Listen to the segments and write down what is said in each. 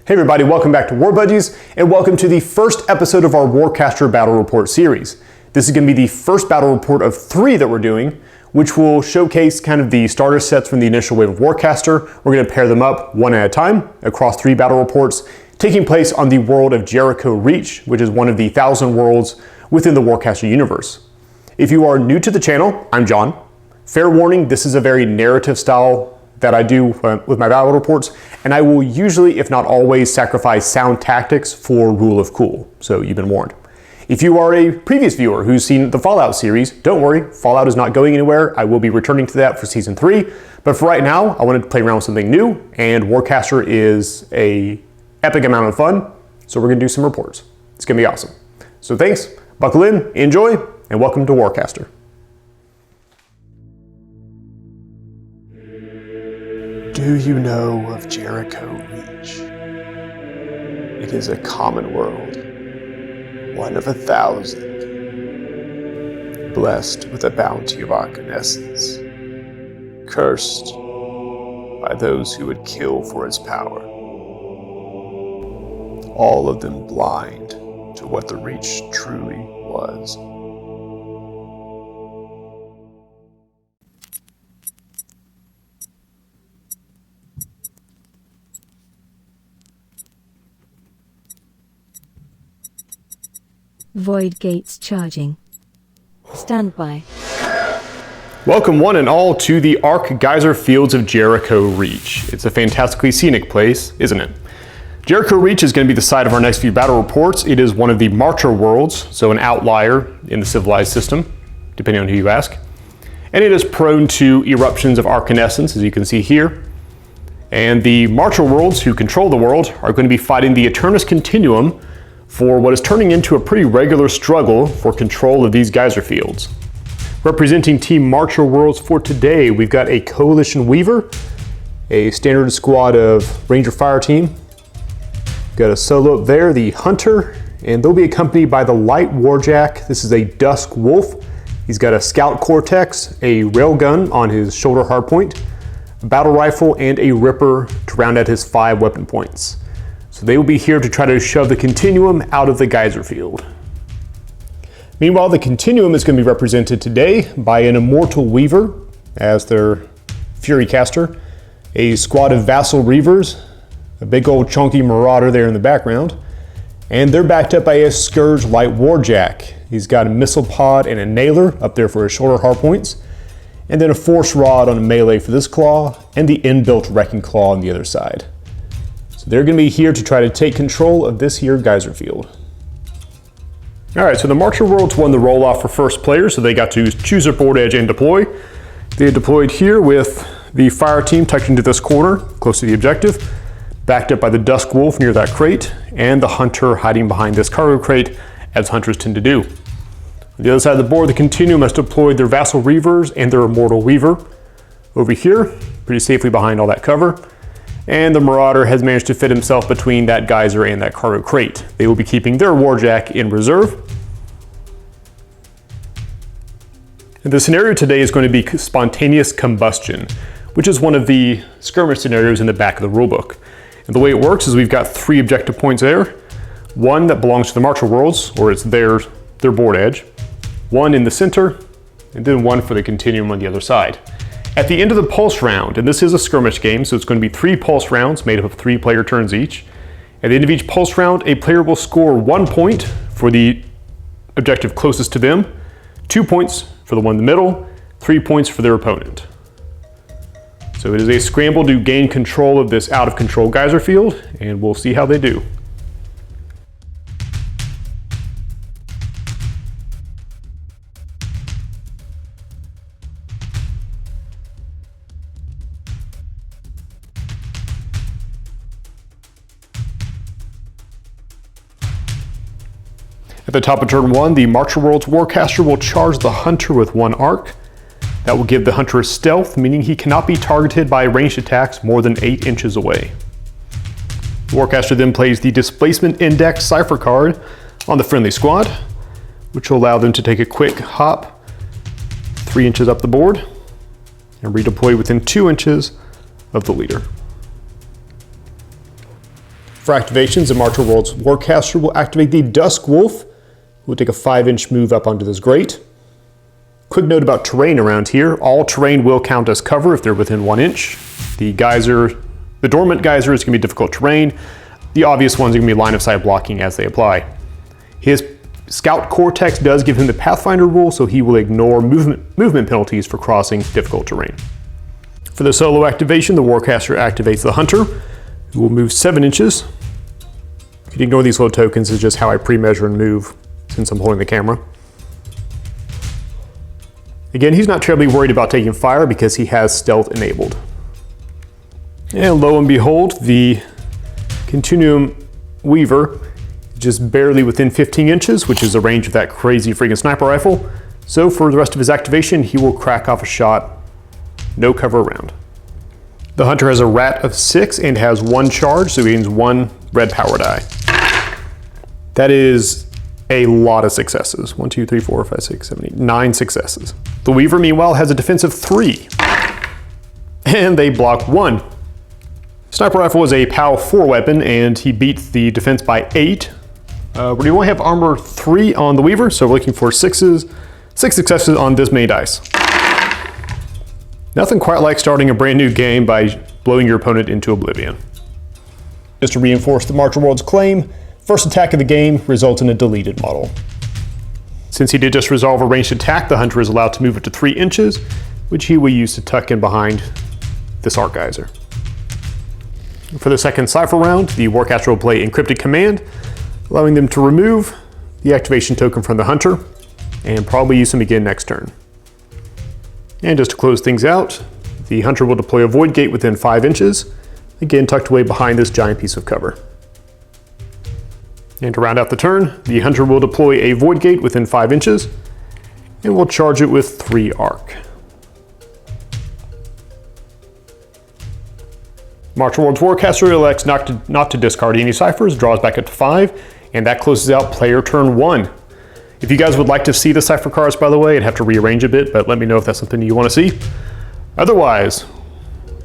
Hey everybody, welcome back to War Budgies, and welcome to the first episode of our Warcaster Battle Report series. This is going to be the first battle report of 3 that we're doing, which will showcase kind of the starter sets from the initial wave of Warcaster. We're going to pair them up one at a time across 3 battle reports, taking place on the world of Jericho Reach, which is one of the 1,000 worlds within the Warcaster universe. If you are new to the channel, I'm John. Fair warning, this is a very narrative style that I do with my battle reports, and I will usually, if not always, sacrifice sound tactics for rule of cool, so you've been warned. If you are a previous viewer who's seen the Fallout series, don't worry, Fallout is not going anywhere. I will be returning to that for season 3, but for right now, I wanted to play around with something new, and Warcaster is a epic amount of fun, so we're gonna do some reports. It's gonna be awesome. So thanks, buckle in, enjoy, and welcome to Warcaster. Do you know of Jericho Reach? It is a common world, one of 1,000, blessed with a bounty of arcanescence, cursed by those who would kill for its power, all of them blind to what the Reach truly was. Void gates charging. Stand by. Welcome one and all to the Arc Geyser Fields of Jericho Reach. It's a fantastically scenic place, isn't it? Jericho Reach is going to be the site of our next few battle reports. It is one of the Marcher worlds, so an outlier in the civilized system, depending on who you ask. And it is prone to eruptions of arcanescence, as you can see here. And the Marcher worlds, who control the world, are going to be fighting the Eternus Continuum for what is turning into a pretty regular struggle for control of these geyser fields. Representing Team Marcher Worlds for today, we've got a Coalition Weaver, a standard squad of Ranger Fire Team. Got a solo up there, the Hunter, and they'll be accompanied by the Light Warjack. This is a Dusk Wolf. He's got a Scout Cortex, a Railgun on his shoulder hardpoint, a Battle Rifle, and a Ripper to round out his 5 weapon points. So they will be here to try to shove the Continuum out of the geyser field. Meanwhile, the Continuum is going to be represented today by an Immortal Weaver as their Fury Caster, a squad of Vassal Reavers, a big old chunky Marauder there in the background, and they're backed up by a Scourge Light Warjack. He's got a Missile Pod and a Nailer up there for his shoulder hardpoints, and then a Force Rod on a melee for this claw, and the inbuilt Wrecking Claw on the other side. They're going to be here to try to take control of this here geyser field. Alright, so the Marcher Worlds won the roll-off for first player, so they got to choose their board edge and deploy. They deployed here with the Fire Team tucked into this corner, close to the objective, backed up by the Dusk Wolf near that crate, and the Hunter hiding behind this cargo crate, as Hunters tend to do. On the other side of the board, the Continuum has deployed their Vassal Reavers and their Immortal Weaver over here, pretty safely behind all that cover. And the Marauder has managed to fit himself between that geyser and that cargo crate. They will be keeping their Warjack in reserve. And the scenario today is going to be Spontaneous Combustion, which is one of the skirmish scenarios in the back of the rulebook. And the way it works is we've got 3 objective points there. 1 that belongs to the Marcher Worlds, or it's their board edge. 1 in the center, and then 1 for the Continuum on the other side. At the end of the pulse round, and this is a skirmish game, so it's going to be 3 pulse rounds made up of 3 player turns each. At the end of each pulse round, a player will score 1 point for the objective closest to them, 2 points for the one in the middle, 3 points for their opponent. So it is a scramble to gain control of this out of control geyser field, and we'll see how they do. At the top of turn 1, the Marcher Worlds Warcaster will charge the Hunter with 1 arc. That will give the Hunter stealth, meaning he cannot be targeted by ranged attacks more than 8 inches away. The Warcaster then plays the Displacement Index Cipher card on the friendly squad, which will allow them to take a quick hop 3 inches up the board and redeploy within 2 inches of the leader. For activations, the Martial World's Warcaster will activate the Dusk Wolf, who will take a 5-inch move up onto this grate. Quick note about terrain around here. All terrain will count as cover if they're within 1 inch. The dormant geyser is going to be difficult terrain. The obvious ones are going to be line of sight blocking as they apply. His Scout Cortex does give him the Pathfinder rule, so he will ignore movement penalties for crossing difficult terrain. For the solo activation, the Warcaster activates the Hunter, who will move 7 inches. You can ignore these little tokens, it's just how I pre-measure and move since I'm holding the camera. Again, he's not terribly worried about taking fire because he has stealth enabled. And lo and behold, the Continuum Weaver is just barely within 15 inches, which is the range of that crazy freaking sniper rifle. So for the rest of his activation, he will crack off a shot, no cover around. The Hunter has a rat of 6 and has 1 charge, so he gains 1 red power die. That is a lot of successes. 1, 2, 3, 4, 5, 6, 7, 8, 9 successes. The Weaver, meanwhile, has a defensive 3. And they block 1. Sniper rifle is a POW 4 weapon, and he beats the defense by 8. We only have armor 3 on the Weaver, so we're looking for 6 successes on this many dice. Nothing quite like starting a brand new game by blowing your opponent into oblivion. Just to reinforce the Martial World's claim, first attack of the game results in a deleted model. Since he did just resolve a ranged attack, the Hunter is allowed to move up to 3 inches, which he will use to tuck in behind this Arc Geyser. For the second Cypher round, the Warcaster will play Encrypted Command, allowing them to remove the activation token from the Hunter, and probably use him again next turn. And just to close things out, the Hunter will deploy a Void Gate within 5 inches, again tucked away behind this giant piece of cover. And to round out the turn, the Hunter will deploy a Void Gate within 5 inches, and will charge it with 3 arc. Martial World's Warcaster elects not to discard any ciphers, draws back up to 5, and that closes out player turn 1. If you guys would like to see the cipher cards, by the way, I'd have to rearrange a bit, but let me know if that's something you want to see. Otherwise,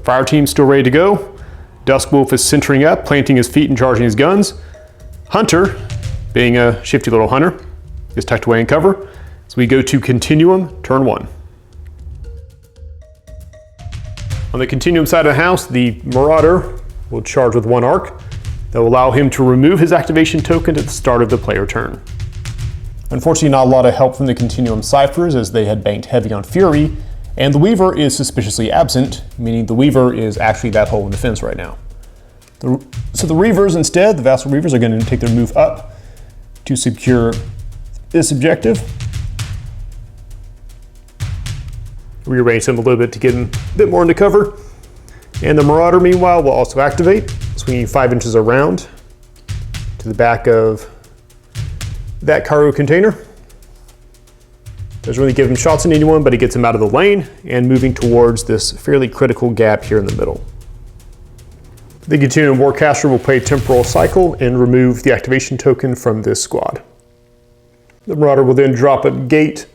fire team's still ready to go. Dusk Wolf is centering up, planting his feet and charging his guns. Hunter, being a shifty little hunter, is tucked away in cover. So we go to Continuum, turn 1. On the Continuum side of the house, the Marauder will charge with 1 arc. That will allow him to remove his activation token at the start of the player turn. Unfortunately, not a lot of help from the Continuum ciphers as they had banked heavy on Fury, and the Weaver is suspiciously absent, meaning the Weaver is actually that hole in the fence right now. So the Reavers instead, the Vassal Reavers, are going to take their move up to secure this objective. Rearrange them a little bit to get them a bit more into cover. And the Marauder, meanwhile, will also activate, swinging 5 inches around to the back of that cargo container. Doesn't really give him shots on anyone, but it gets him out of the lane and moving towards this fairly critical gap here in the middle. The Continuum Warcaster will play Temporal Cycle and remove the activation token from this squad. The Marauder will then drop a gate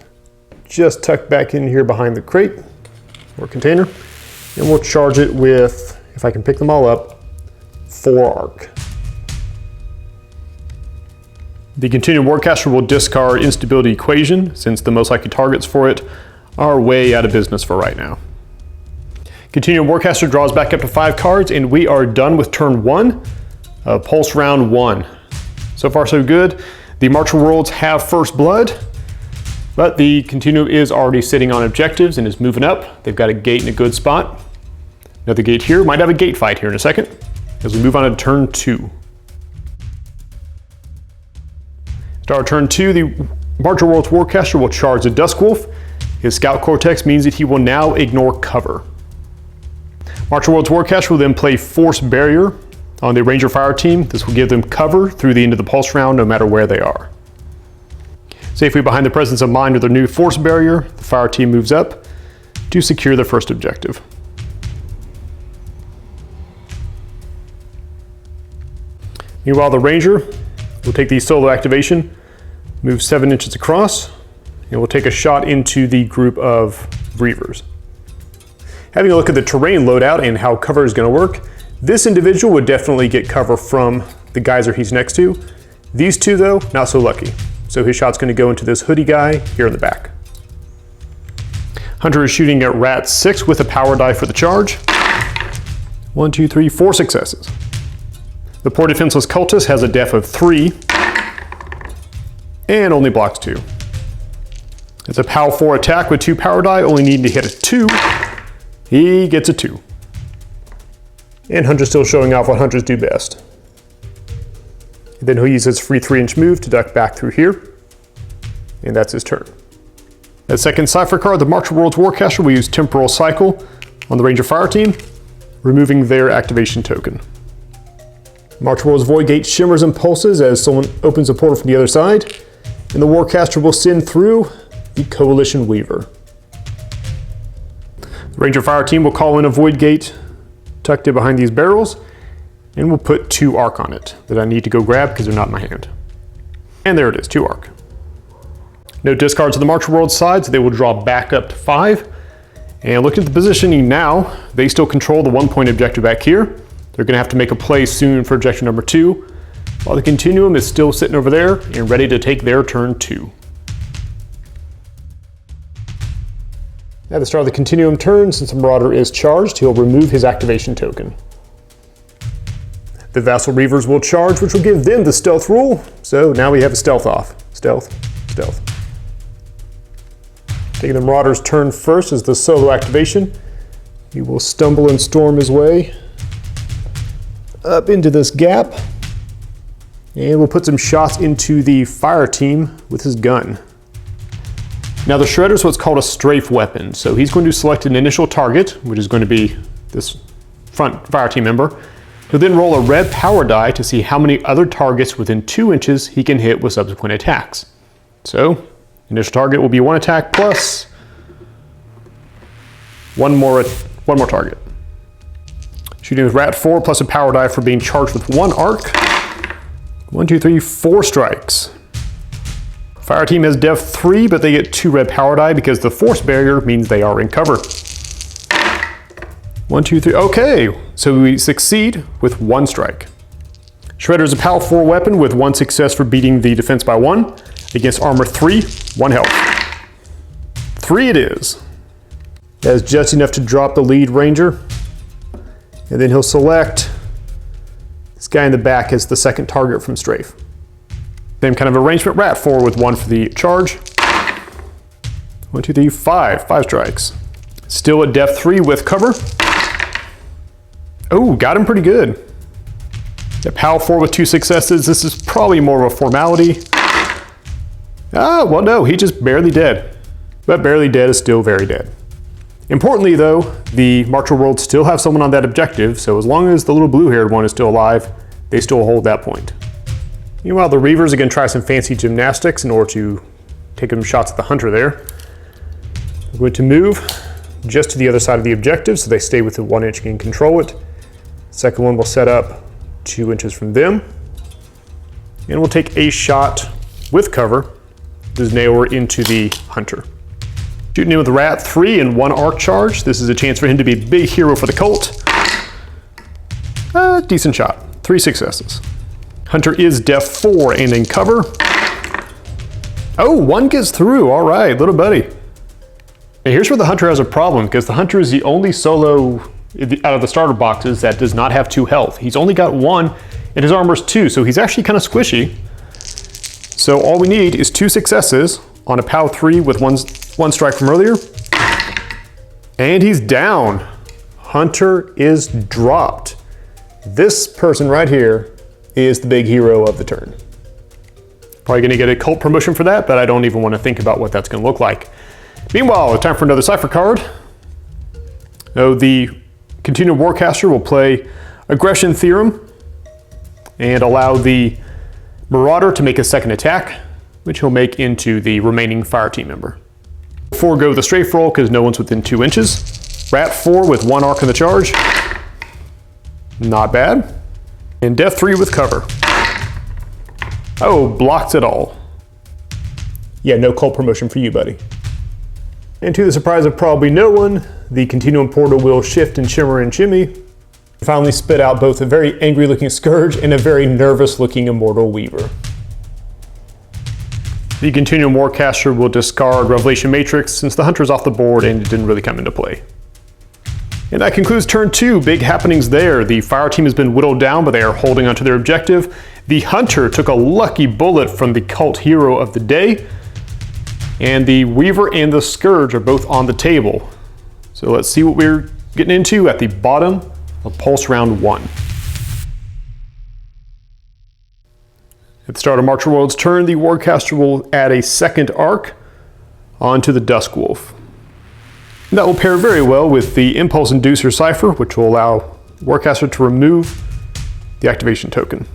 just tucked back in here behind the crate or container, and we'll charge it with, if I can pick them all up, 4 arc. The Continuum Warcaster will discard Instability Equation, since the most likely targets for it are way out of business for right now. Continuum Warcaster draws back up to 5 cards, and we are done with turn 1, Pulse round 1. So far so good. The Martial Worlds have first blood, but the Continuum is already sitting on objectives and is moving up. They've got a gate in a good spot. Another gate here, might have a gate fight here in a second, as we move on to turn 2. Start turn 2, the Martial World's Warcaster will charge the Dusk Wolf. His Scout Cortex means that he will now ignore cover. Martial World's Warcaster will then play Force Barrier on the Ranger Fire team. This will give them cover through the end of the pulse round, no matter where they are. Safely behind the presence of mind with their new Force Barrier, the Fire team moves up to secure their first objective. Meanwhile, the Ranger will take the solo activation, move 7 inches across, and we'll take a shot into the group of Reavers. Having a look at the terrain loadout and how cover is going to work, This individual would definitely get cover from the geyser he's next to. These two though, not so lucky. So his shot's gonna go into this hoodie guy here in the back. Hunter is shooting at rat 6 with a power die for the charge. 1, 2, 3, 4 successes. The poor defenseless cultist has a def of 3 and only blocks 2. It's a POW 4 attack with 2 power die, only needing to hit a 2. He gets a 2. And Hunter's still showing off what Hunters do best. Then he'll use his free 3-inch move to duck back through here. And that's his turn. That second cipher card, the March of Worlds Warcaster, will use Temporal Cycle on the Ranger Fire Team, removing their activation token. March of Worlds Void Gate shimmers and pulses as someone opens a portal from the other side, and the Warcaster will send through the Coalition Weaver. The Ranger Fire Team will call in a Void Gate tucked in behind these barrels, and we'll put 2 arc on it that I need to go grab because they're not in my hand. And there it is, 2 arc. No discards on the March of Worlds side, so they will draw back up to 5. And looking at the positioning now, they still control the 1-point objective back here. They're gonna have to make a play soon for objective number 2, while the Continuum is still sitting over there and ready to take their turn 2. At the start of the Continuum turn, since the Marauder is charged, he'll remove his activation token. The Vassal Reavers will charge, which will give them the stealth rule. So now we have a stealth off. Stealth, stealth. Taking the Marauder's turn first as the solo activation. He will stumble and storm his way up into this gap. And we'll put some shots into the fire team with his gun. Now the Shredder is what's called a strafe weapon. So he's going to select an initial target, which is going to be this front fire team member. He'll then roll a red power die to see how many other targets within 2 inches he can hit with subsequent attacks. So, initial target will be 1 attack plus one more target. Shooting with rat 4 plus a power die for being charged with 1 arc. 1, 2, 3, 4 strikes. Fire team has def 3, but they get 2 red power die because the force barrier means they are in cover. 1, 2, 3, okay, so we succeed with 1 strike. Shredder is a POW 4 weapon with 1 success for beating the defense by 1. Against armor 3, 1 health. 3 it is. That is just enough to drop the lead ranger. And then he'll select this guy in the back as the second target from strafe. Same kind of arrangement, rat 4 with 1 for the charge. 1, 2, 3, 5 strikes. Still at def 3 with cover. Oh, got him pretty good. That POW 4 with 2 successes. This is probably more of a formality. Ah, well no, he just barely dead. But barely dead is still very dead. Importantly though, the March of Worlds still have someone on that objective, so as long as the little blue-haired one is still alive, they still hold that point. Meanwhile, the Reavers are gonna try some fancy gymnastics in order to take some shots at the Hunter there. We're going to move just to the other side of the objective so they stay within 1 inch and can control it. Second one will set up 2 inches from them. And we'll take a shot with cover. This nailer into the Hunter. Shooting in with rat 3 and 1 arc charge. This is a chance for him to be a big hero for the cult. Decent shot, 3 successes. Hunter is def 4 and in cover. Oh, 1 gets through, all right, little buddy. And here's where the Hunter has a problem, because the Hunter is the only solo out of the starter boxes that does not have 2 health. He's only got 1 and his armor's 2, so he's actually kind of squishy. So all we need is 2 successes on a POW 3 with one strike from earlier. And he's down. Hunter is dropped. This person right here is the big hero of the turn. Probably gonna get a cult promotion for that, but I don't even wanna think about what that's gonna look like. Meanwhile, time for another cipher card. So the Continuum Warcaster will play Aggression Theorem and allow the Marauder to make a second attack, which he'll make into the remaining fire team member. Forego the strafe roll because no one's within 2 inches. Rat 4 with 1 arc in the charge. Not bad. And def 3 with cover. Oh, blocks it all. Yeah, no cult promotion for you, buddy. And to the surprise of probably no one, the Continuum Portal will shift and shimmer and shimmy Finally spit out both a very angry looking Scourge and a very nervous looking Immortal Weaver. The Continuum Warcaster will discard Revelation Matrix since the Hunter's off the board and it didn't really come into play. And that concludes turn 2. Big happenings there. The fire team has been whittled down, but they are holding onto their objective. The Hunter took a lucky bullet from the cult hero of the day. And the Weaver and the Scourge are both on the table. So let's see what we're getting into at the bottom of Pulse Round 1. At the start of Marcher World's turn, the Warcaster will add a second arc onto the Duskwolf. And that will pair very well with the Impulse Inducer Cipher, which will allow Warcaster to remove the activation token.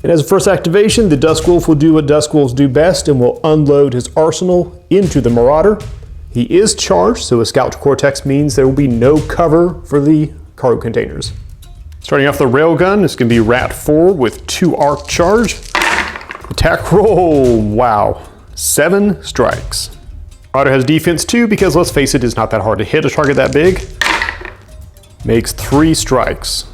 And as a first activation, the Duskwolf will do what Duskwolves do best and will unload his arsenal into the Marauder. He is charged, so a Scout Cortex means there will be no cover for the cargo containers. Starting off the Railgun, it's going to be Rat 4 with 2 arc charge. Attack roll, wow, 7 strikes. Marauder has defense 2 because let's face it, it's not that hard to hit a target that big. Makes 3 strikes.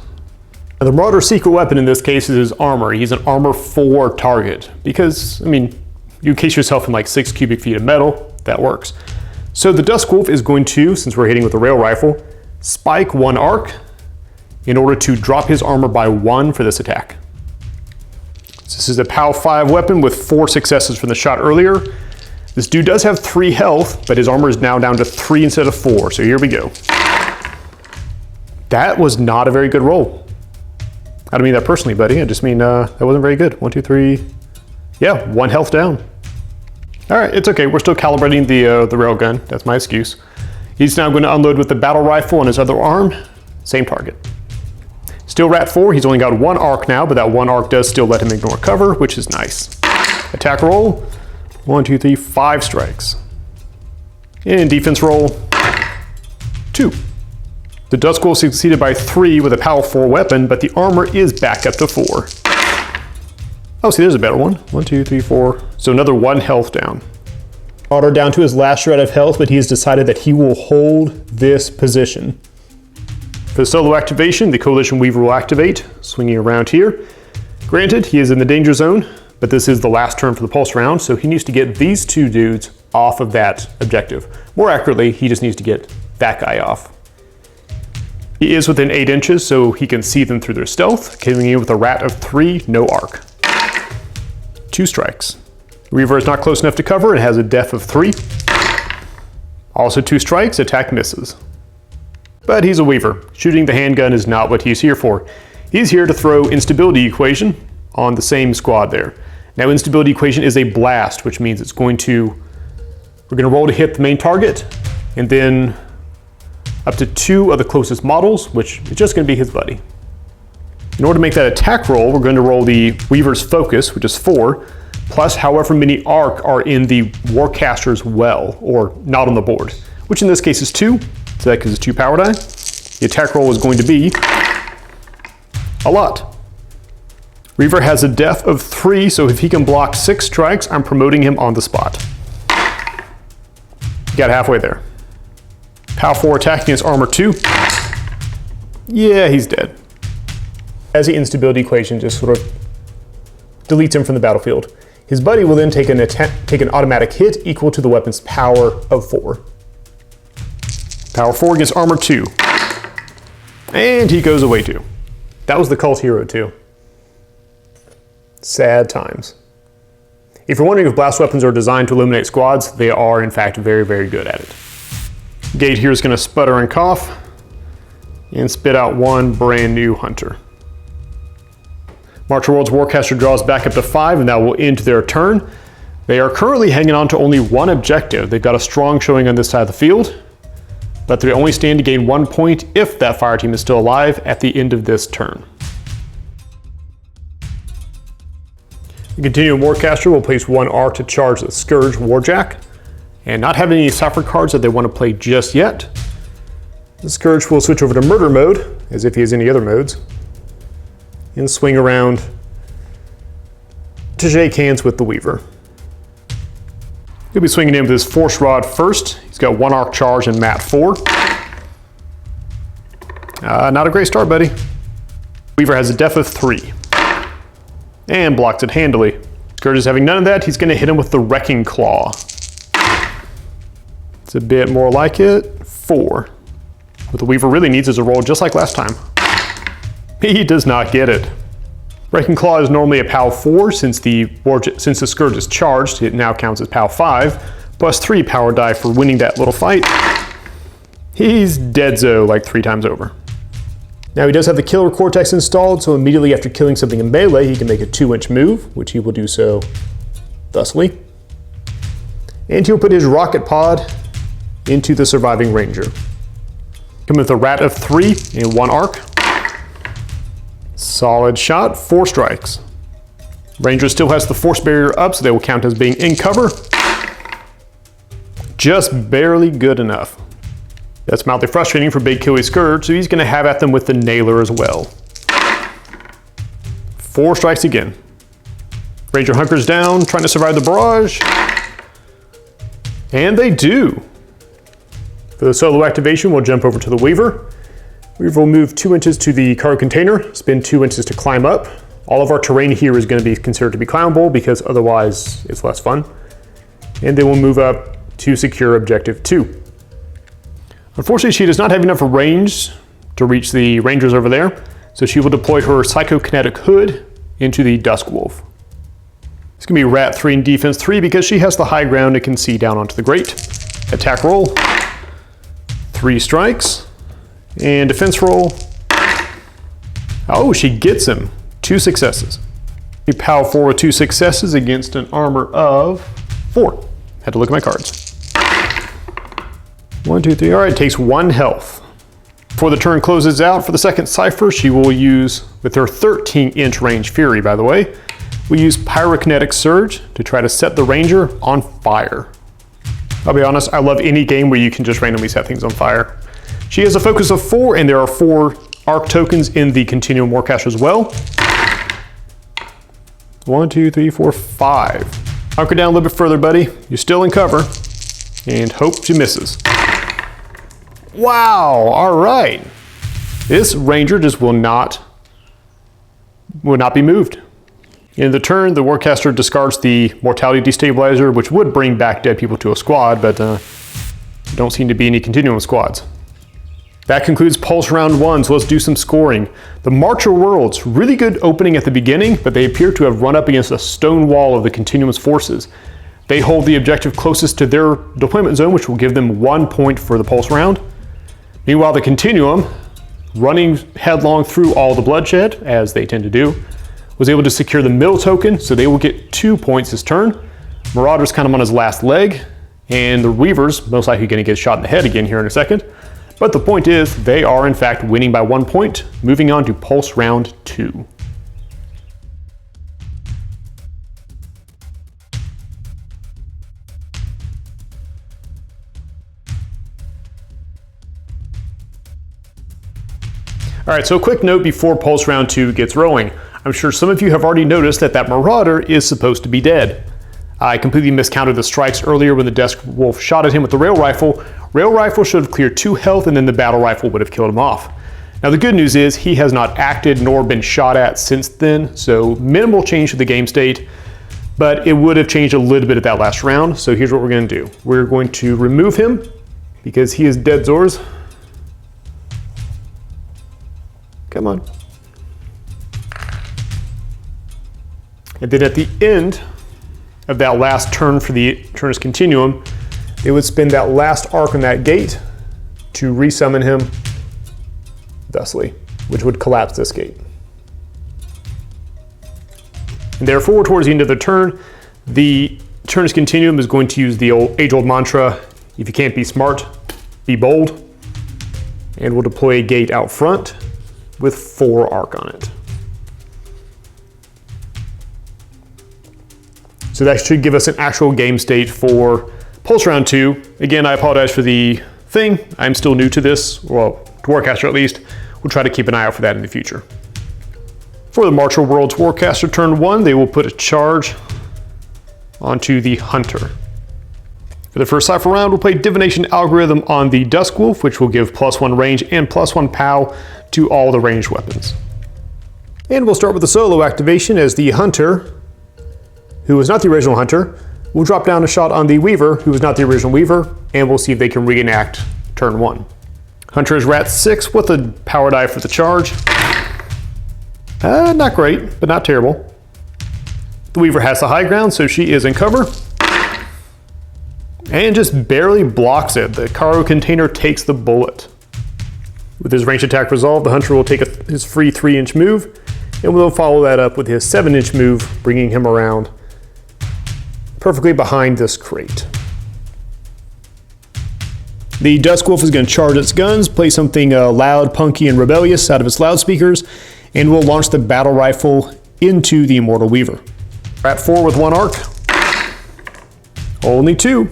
Now, the Marauder's secret weapon in this case is his armor. He's an armor 4 target because, I mean, you encase yourself in like 6 cubic feet of metal, that works. So the Duskwolf is going to, since we're hitting with a rail rifle, spike 1 arc in order to drop his armor by 1 for this attack. So this is a POW 5 weapon with 4 successes from the shot earlier. This dude does have 3 health, but his armor is now down to 3 instead of 4, so here we go. That was not a very good roll. I don't mean that personally, buddy. I just mean that wasn't very good. 1, 2, 3. Yeah, 1 health down. All right, it's okay. We're still calibrating the railgun. That's my excuse. He's now going to unload with the battle rifle on his other arm. Same target. Still Rat 4. He's only got 1 arc now, but that 1 arc does still let him ignore cover, which is nice. Attack roll. 1, 2, 3, 5 strikes. And defense roll. 2. The Duskwolf succeeded by 3 with a POW 4 weapon, but the armor is back up to 4. Oh, see, there's a better one. 1, 2, 3, 4. So another 1 health down. Marauder down to his last shred of health, but he has decided that he will hold this position. For the solo activation, the Coalition Weaver will activate, swinging around here. Granted, he is in the danger zone, but this is the last turn for the pulse round, so he needs to get these 2 dudes off of that objective. More accurately, he just needs to get that guy off. He is within 8 inches, so he can see them through their stealth, killing you with a Rat of 3, no arc. 2 strikes. Reaver is not close enough to cover and has a def of 3. Also 2 strikes, attack misses. But he's a Weaver. Shooting the handgun is not what he's here for. He's here to throw Instability Equation on the same squad there. Now Instability Equation is a blast, which means we're going to roll to hit the main target, and then up to 2 of the closest models, which is just going to be his buddy. In order to make that attack roll, we're going to roll the Weaver's Focus, which is 4, plus however many arc are in the Warcaster's well, or not on the board, which in this case is 2, so that gives us 2 power die. The attack roll is going to be a lot. Reaver has a def of 3, so if he can block 6 strikes, I'm promoting him on the spot. Got halfway there. POW 4 attack against armor 2. Yeah, he's dead. As the Instability Equation just sort of deletes him from the battlefield. His buddy will then take an automatic hit equal to the weapon's power of 4. Power 4 against armor 2. And he goes away too. That was the cult hero too. Sad times. If you're wondering if blast weapons are designed to eliminate squads, they are in fact very, very good at it. Gate here is going to sputter and cough and spit out 1 brand new Hunter. Marcher World's Warcaster draws back up to 5, and that will end their turn. They are currently hanging on to only 1 objective. They've got a strong showing on this side of the field, but they only stand to gain 1 point if that fire team is still alive at the end of this turn. The Continuum Warcaster will place 1 arc to charge the Scourge Warjack, and not having any Cipher cards that they want to play just yet, the Scourge will switch over to Murder mode, as if he has any other modes, and swing around to shake hands with the Weaver. He'll be swinging in with his Force Rod first. He's got 1 arc charge and mat 4. Not a great start, buddy. Weaver has a def of 3. And blocks it handily. Scourge is having none of that. He's going to hit him with the Wrecking Claw. It's a bit more like it. 4. What the Weaver really needs is a roll just like last time. He does not get it. Wrecking Claw is normally a POW 4. Since the Scourge is charged, it now counts as POW 5. Plus 3 power die for winning that little fight. He's dead-zo like 3 times over. Now he does have the Killer Cortex installed, so immediately after killing something in melee, he can make a 2-inch move, which he will do so thusly. And he'll put his rocket pod into the surviving ranger. Come with a rat of 3 and 1 arc. Solid shot, 4 strikes. Ranger still has the force barrier up, so they will count as being in cover. Just barely good enough. That's mildly frustrating for Big Killy Scourge, so he's going to have at them with the Nailer as well. 4 strikes again. Ranger hunkers down, trying to survive the barrage. And they do. For the solo activation, we'll jump over to the Weaver. Weaver will move 2 inches to the cargo container, spin 2 inches to climb up. All of our terrain here is going to be considered to be climbable because otherwise it's less fun. And then we'll move up to secure objective 2. Unfortunately, she does not have enough range to reach the rangers over there, so she will deploy her psychokinetic hood into the Dusk Wolf. It's going to be Rat 3 and Defense 3 because she has the high ground and can see down onto the grate. Attack roll, 3 strikes, and defense roll. Oh, she gets him. 2 successes. A POW 4 with 2 successes against an armor of 4. Had to look at my cards. 1, 2, 3. All right, takes 1 health. Before the turn closes out for the second Cypher, she will use, with her 13-inch range Fury, by the way, we use Pyrokinetic Surge to try to set the Ranger on fire. I'll be honest, I love any game where you can just randomly set things on fire. She has a focus of 4, and there are 4 arc tokens in the Continuum Warcaster as well. 1, 2, 3, 4, 5. Hunker down a little bit further, buddy. You're still in cover. And hope she misses. Wow, all right. This Ranger just will not be moved. In the turn, the Warcaster discards the Mortality Destabilizer, which would bring back dead people to a squad, but don't seem to be any Continuum squads. That concludes Pulse Round 1, so let's do some scoring. The Marcher Worlds, really good opening at the beginning, but they appear to have run up against a stone wall of the Continuum's forces. They hold the objective closest to their deployment zone, which will give them 1 point for the Pulse Round. Meanwhile, the Continuum, running headlong through all the bloodshed, as they tend to do, was able to secure the middle token, so they will get 2 points this turn. Marauder's kind of on his last leg, and the Weaver's most likely going to get shot in the head again here in a second. But the point is, they are in fact winning by 1 point, moving on to Pulse Round 2. All right, so a quick note before Pulse Round 2 gets rolling. I'm sure some of you have already noticed that Marauder is supposed to be dead. I completely miscounted the strikes earlier when the Dusk Wolf shot at him with the rail rifle. Rail rifle should have cleared 2 health, and then the battle rifle would have killed him off. Now the good news is he has not acted nor been shot at since then, so minimal change to the game state, but it would have changed a little bit at that last round. So here's what we're going to do. We're going to remove him because he is dead Zors. Come on. And then at the end of that last turn for the Turnus Continuum, they would spend that last arc on that gate to resummon him thusly, which would collapse this gate. And therefore, towards the end of the turn, the Turnus Continuum is going to use the age-old mantra, if you can't be smart, be bold, and we'll deploy a gate out front with 4 arc on it. So that should give us an actual game state for Pulse Round 2. Again, I apologize for the thing. I'm still new to this, well, to Warcaster at least. We'll try to keep an eye out for that in the future. For the Marcher Worlds Warcaster turn 1, they will put a charge onto the Hunter. For the first Cypher round, we'll play Divination Algorithm on the Dusk Wolf, which will give +1 range and +1 POW to all the ranged weapons. And we'll start with the solo activation as the Hunter, who is not the original Hunter, will drop down a shot on the Weaver, who is not the original Weaver, and we'll see if they can reenact turn 1. Hunter is Rat 6 with a power die for the charge. Not great, but not terrible. The Weaver has the high ground, so she is in cover. And just barely blocks it. The cargo container takes the bullet. With his ranged attack resolved, the Hunter will take his free 3-inch move, and we'll follow that up with his 7-inch move, bringing him around perfectly behind this crate. The Dusk Wolf is going to charge its guns, play something loud, punky, and rebellious out of its loudspeakers, and will launch the battle rifle into the Immortal Weaver. Rat 4 with 1 arc. Only 2.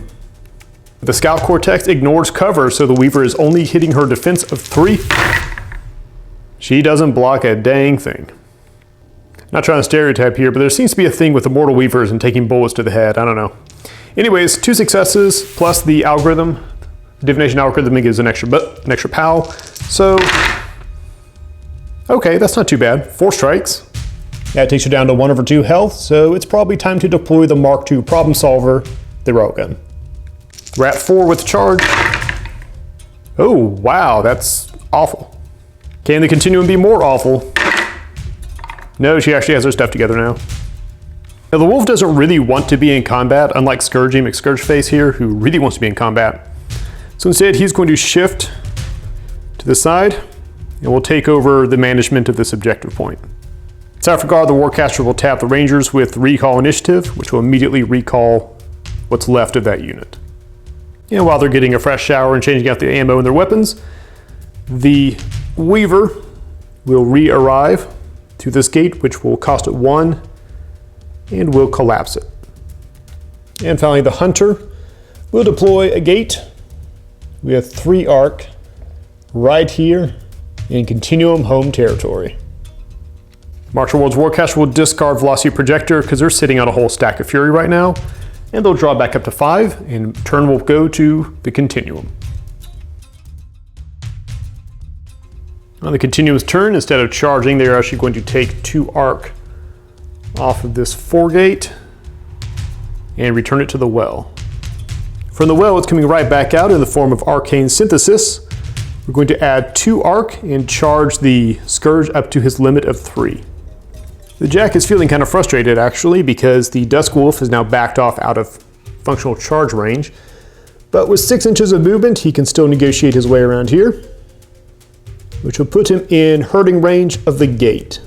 The Scout Cortex ignores cover, so the Weaver is only hitting her defense of 3. She doesn't block a dang thing. Not trying to stereotype here, but there seems to be a thing with Immortal Weavers and taking bullets to the head. I don't know. Anyways, 2 successes plus the algorithm. The divination algorithm gives an extra POW. So, okay, that's not too bad. 4 strikes. That takes you down to 1 over 2 health, so it's probably time to deploy the Mark II Problem Solver, the railgun. Rat 4 with charge. Oh, wow, that's awful. Can the continuum be more awful? No, she actually has her stuff together now. Now, the Wolf doesn't really want to be in combat, unlike Scourgy McScourgeface here, who really wants to be in combat. So instead, he's going to shift to the side, and we'll take over the management of this objective point. South regard, the Warcaster will tap the Rangers with Recall Initiative, which will immediately recall what's left of that unit. And while they're getting a fresh shower and changing out the ammo in their weapons, the Weaver will re-arrive to this gate, which will cost it 1, and will collapse it. And finally, the Hunter will deploy a gate with 3 arc right here in Continuum home territory. Martial World's Warcaster will discard Velocity Projector because they're sitting on a whole stack of Fury right now, and they'll draw back up to 5, and turn will go to the Continuum. On the Continuum's turn, instead of charging, they're actually going to take 2 arc off of this 4 gate and return it to the well. From the well, it's coming right back out in the form of Arcane Synthesis. We're going to add 2 arc and charge the Scourge up to his limit of 3. The Jack is feeling kind of frustrated actually because the Dusk Wolf is now backed off out of functional charge range, but with 6 inches of movement, he can still negotiate his way around here, which will put him in hurting range of the gate.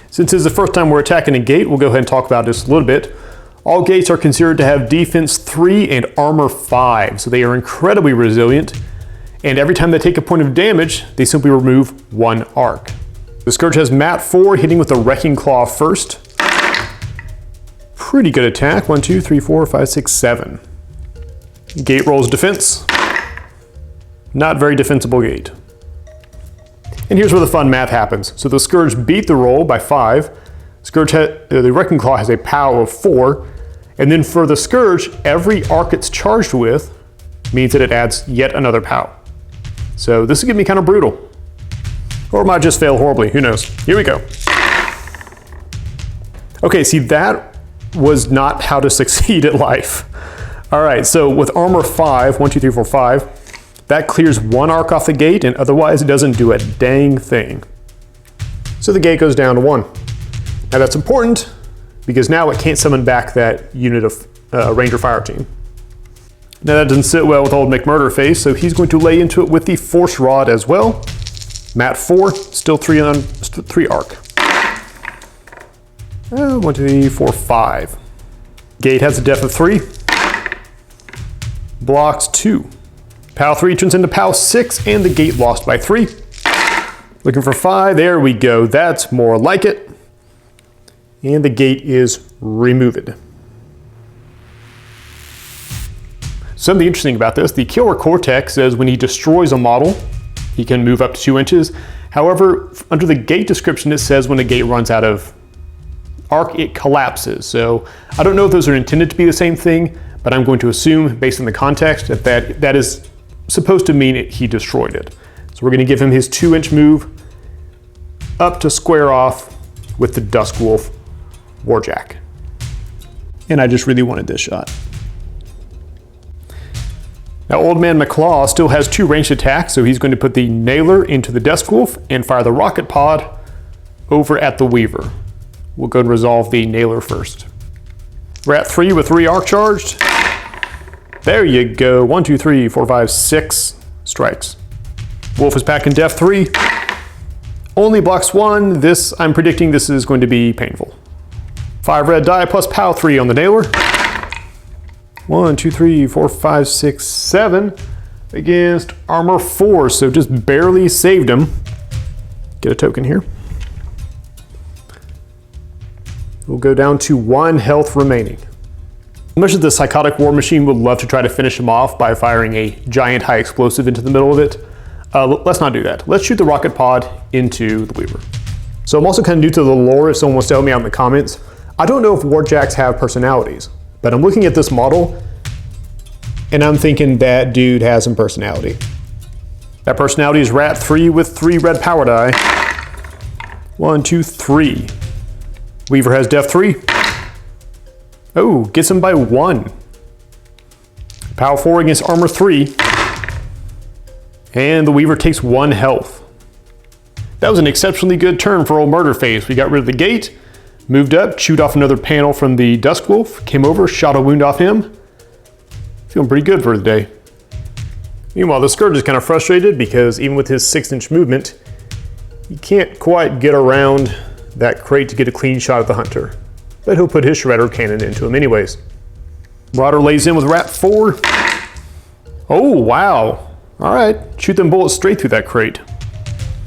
Since it's the first time we're attacking a gate, we'll go ahead and talk about this a little bit. All gates are considered to have defense 3 and armor 5, so they are incredibly resilient, and every time they take a point of damage, they simply remove 1 arc. The Scourge has Mat 4, hitting with the Wrecking Claw first. Pretty good attack, 1, 2, 3, 4, 5, 6, 7. Gate rolls defense. Not very defensible gate. And here's where the fun math happens. So the Scourge beat the roll by 5. The Wrecking Claw has a POW of 4. And then for the Scourge, every arc it's charged with means that it adds yet another POW. So this is going to be kind of brutal. Or it might just fail horribly, who knows. Here we go. Okay, see, that was not how to succeed at life. All right, so with armor 5, 1, 2, 3, 4, 5, that clears 1 arc off the gate, and otherwise it doesn't do a dang thing. So the gate goes down to 1. Now that's important because now it can't summon back that unit of Ranger Fire Team. Now that doesn't sit well with old McMurderface, so he's going to lay into it with the Force Rod as well. Mat 4, still 3 arc. 1, 2, 3, 4, 5. Gate has a depth of 3. Blocks 2. POW 3 turns into POW 6, and the gate lost by 3. Looking for 5, there we go, that's more like it. And the gate is removed. Something interesting about this, the Killer Cortex says when he destroys a model, he can move up to 2 inches. However, under the gate description, it says when a gate runs out of arc, it collapses. So I don't know if those are intended to be the same thing, but I'm going to assume, based on the context, that is supposed to mean he destroyed it. So we're going to give him his 2-inch move up to square off with the Duskwolf Warjack. And I just really wanted this shot. Now Old Man McClaw still has 2 ranged attacks, so he's going to put the Nailer into the Duskwolf and fire the rocket pod over at the Weaver. We'll go and resolve the Nailer first. We're at 3 with 3 arc charged. There you go. 1, 2, 3, 4, 5, 6 strikes. Wolf is packing def 3. Only blocks 1. This, I'm predicting this is going to be painful. 5 red die plus POW 3 on the Nailer. 1, 2, 3, 4, 5, 6, 7 against armor 4, so just barely saved him. Get a token here. We'll go down to 1 health remaining. Much as the Psychotic War Machine would love to try to finish him off by firing a giant high explosive into the middle of it, let's not do that. Let's shoot the rocket pod into the Weaver. So I'm also kind of new to the lore, if someone wants to help me out in the comments. I don't know if Warjacks have personalities, but I'm looking at this model and I'm thinking that dude has some personality. That personality is Rat 3 with 3 red power die. 1, 2, 3. Weaver has def 3. Oh, gets him by 1. Power 4 against armor 3. And the Weaver takes 1 health. That was an exceptionally good turn for old Murderface. We got rid of the gate, moved up, chewed off another panel from the Duskwolf, came over, shot a wound off him. Feeling pretty good for the day. Meanwhile, the Scourge is kind of frustrated because even with his 6-inch movement, he can't quite get around that crate to get a clean shot at the Hunter. But he'll put his Shredder cannon into him anyways. Marauder lays in with Rat 4. Oh, wow. All right, shoot them bullets straight through that crate.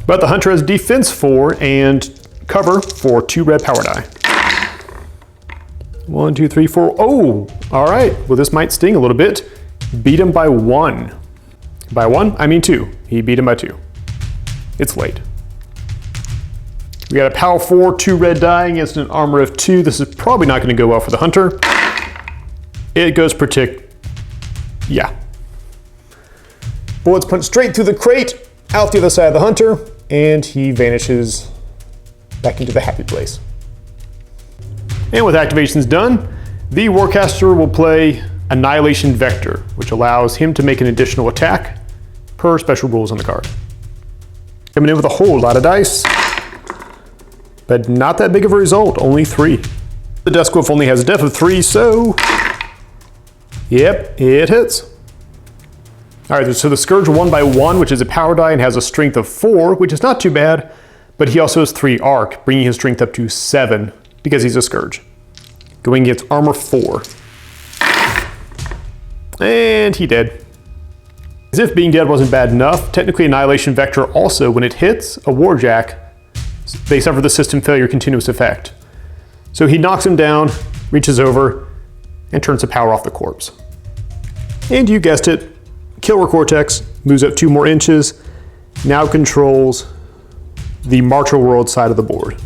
But the Hunter has defense 4 and cover for 2 red power die. 1, 2, 3, 4. Oh, all right. Well, this might sting a little bit. Beat him by 1. By 1, I mean 2. He beat him by 2. It's late. We got a power 4, 2 red die against an armor of 2. This is probably not going to go well for the Hunter. It goes protect. Yeah. Bullets punch straight through the crate, out the other side of the Hunter, and he vanishes back into the happy place. And with activations done, the Warcaster will play Annihilation Vector, which allows him to make an additional attack per special rules on the card. Coming in with a whole lot of dice, but not that big of a result, only 3. The Duskwolf only has a def of 3, so yep, it hits. All right, so the Scourge 1 by 1, which is a power die and has a strength of 4, which is not too bad, but he also has 3 arc, bringing his strength up to 7 because he's a Scourge. Going against armor 4. And he dead. As if being dead wasn't bad enough, technically Annihilation Vector also, when it hits a Warjack, they suffer the system failure continuous effect. So he knocks him down, reaches over, and turns the power off the corpse. And you guessed it, Killer Cortex moves up 2 more inches, now controls the Martial World side of the board.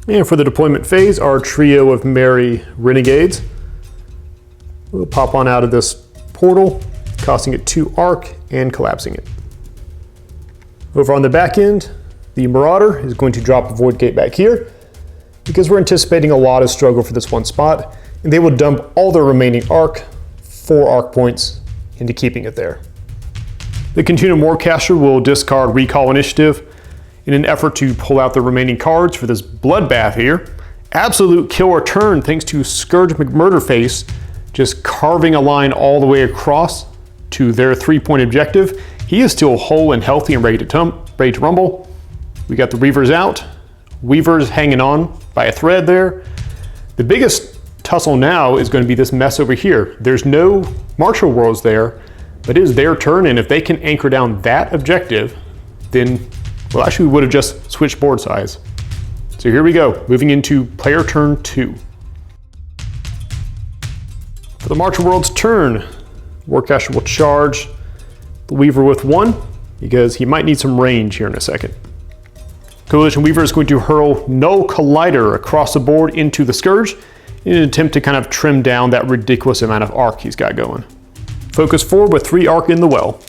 And for the deployment phase, our trio of merry renegades will pop on out of this portal, costing it 2 arc and collapsing it. Over on the back end, the Marauder is going to drop a Void Gate back here because we're anticipating a lot of struggle for this one spot, and they will dump all their remaining arc, 4 arc points, into keeping it there. The Continuum Warcaster will discard Recall Initiative in an effort to pull out the remaining cards for this bloodbath here. Absolute killer turn thanks to Scourge McMurderface just carving a line all the way across to their 3-point objective. He is still whole and healthy and ready to rumble. We got the Reavers out. Weavers hanging on by a thread there. The biggest tussle now is going to be this mess over here. There's no Martial Worlds there, but it is their turn, and if they can anchor down that objective, then, well, actually we would have just switched board size. So here we go, moving into player turn 2. For the Martial World's turn, Warcaster will charge the Weaver with 1, because he might need some range here in a second. Coalition Weaver is going to hurl Null Collider across the board into the Scourge in an attempt to kind of trim down that ridiculous amount of arc he's got going. Focus 4 with 3 arc in the well.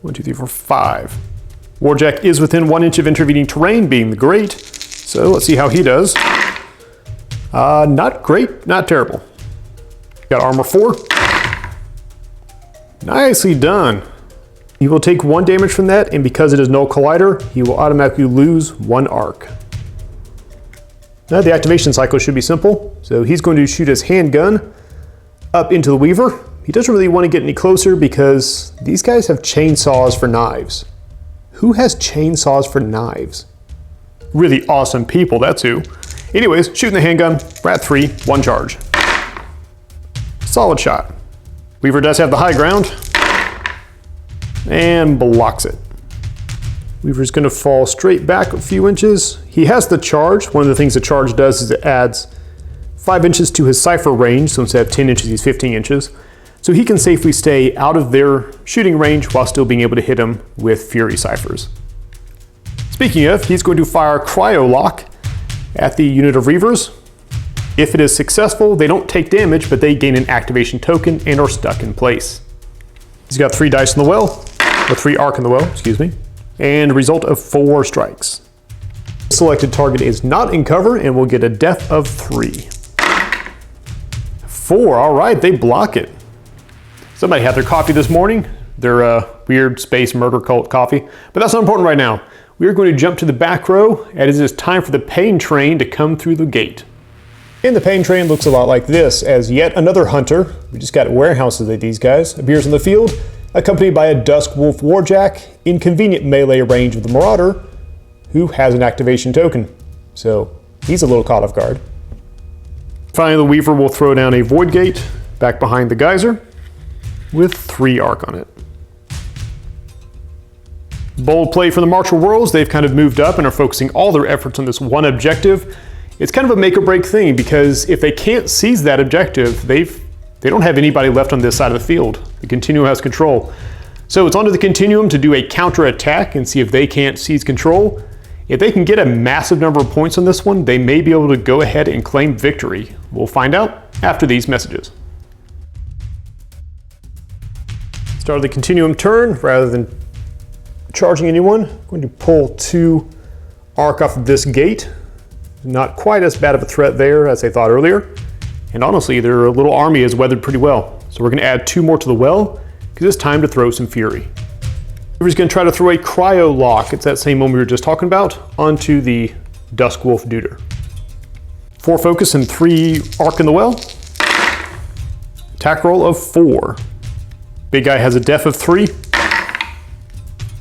1, 2, 3, 4, 5. Warjack is within 1 inch of intervening terrain, being the great. So let's see how he does. Not great, not terrible. Got armor 4. Nicely done. He will take 1 damage from that, and because it is no collider, he will automatically lose 1 arc. Now the activation cycle should be simple. So he's going to shoot his handgun up into the Weaver. He doesn't really want to get any closer because these guys have chainsaws for knives. Who has chainsaws for knives? Really awesome people, that's who. Anyways, shooting the handgun, rat 3, 1 charge. Solid shot. Weaver does have the high ground and blocks it. Weaver's gonna fall straight back a few inches. He has the charge. One of the things the charge does is it adds 5 inches to his cipher range, so instead of 10 inches, he's 15 inches. So he can safely stay out of their shooting range while still being able to hit him with Fury ciphers. Speaking of, he's going to fire Cryo Lock at the unit of Reavers. If it is successful, they don't take damage, but they gain an activation token and are stuck in place. He's got 3 dice in the well, or 3 arc in the well, excuse me, and a result of 4 strikes. Selected target is not in cover and will get a death of 3. 4, all right, they block it. Somebody had their coffee this morning, their weird space murder cult coffee, but that's not important right now. We are going to jump to the back row, as it is time for the pain train to come through the gate. And the pain train looks a lot like this, as yet another hunter, we just got warehouses of these guys, appears in the field, accompanied by a Dusk Wolf Warjack in convenient melee range of the Marauder, who has an activation token. So he's a little caught off guard. Finally, the Weaver will throw down a Void Gate back behind the Geyser with 3 arc on it. Bold play for the Martial Worlds. They've kind of moved up and are focusing all their efforts on this one objective. It's kind of a make or break thing because if they can't seize that objective, they don't have anybody left on this side of the field. The Continuum has control. So it's onto the Continuum to do a counter attack and see if they can't seize control. If they can get a massive number of points on this one, they may be able to go ahead and claim victory. We'll find out after these messages. Start of the Continuum turn, rather than charging anyone, I'm going to pull 2 arc off of this gate. Not quite as bad of a threat there as I thought earlier. And honestly, their little army has weathered pretty well. So we're going to add 2 more to the well, because it's time to throw some Fury. We're just going to try to throw a Cryo Lock, it's that same one we were just talking about, onto the Dusk Wolf Duder. 4 focus and 3 arc in the well. Attack roll of 4. Big guy has a def of 3.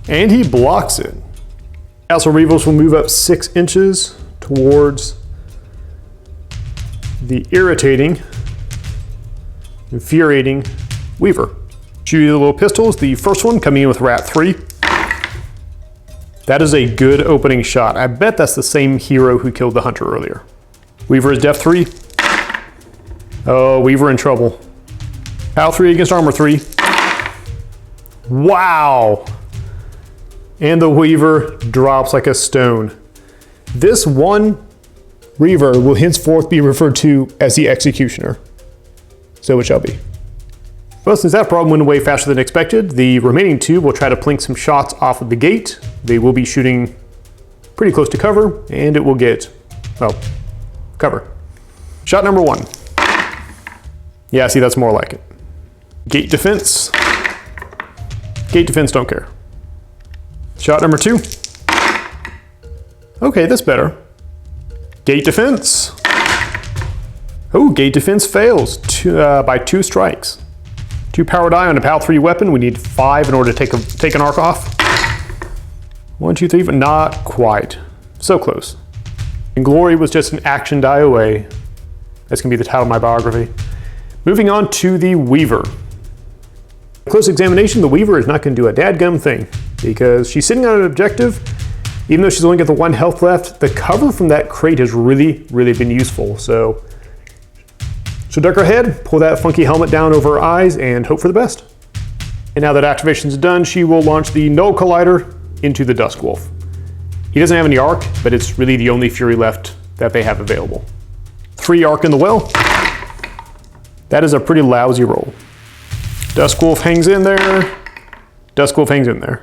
And he blocks it. Castle Reavers will move up 6 inches towards the irritating, infuriating Weaver. Shoot you the little pistols. The first one coming in with rat 3. That is a good opening shot. I bet that's the same hero who killed the hunter earlier. Weaver is def 3. Oh, Weaver in trouble. Pal 3 against armor 3. Wow! And the Weaver drops like a stone. This one Reaver will henceforth be referred to as the Executioner. So it shall be. Well, since that problem went away faster than expected, the remaining 2 will try to plink some shots off of the gate. They will be shooting pretty close to cover, and it will get, well, cover. Shot number 1. Yeah, see, that's more like it. Gate defense. Gate defense, don't care. Shot number 2. Okay, that's better. Gate defense. Oh, gate defense fails by 2 strikes. 2 power die on a PAL 3 weapon. We need 5 in order to take an arc off. 1, 2, 3, but not quite. So close. And glory was just an action die away. That's gonna be the title of my biography. Moving on to the Weaver. Close examination, the Weaver is not gonna do a dadgum thing because she's sitting on an objective. Even though she's only got the 1 health left, the cover from that crate has really been useful. So she'll duck her head, pull that funky helmet down over her eyes, and hope for the best. And now that activation's done, she will launch the No Collider into the Dusk Wolf. He doesn't have any arc, but it's really the only Fury left that they have available. 3 arc in the well. That is a pretty lousy roll. Dusk Wolf hangs in there. Dusk Wolf hangs in there.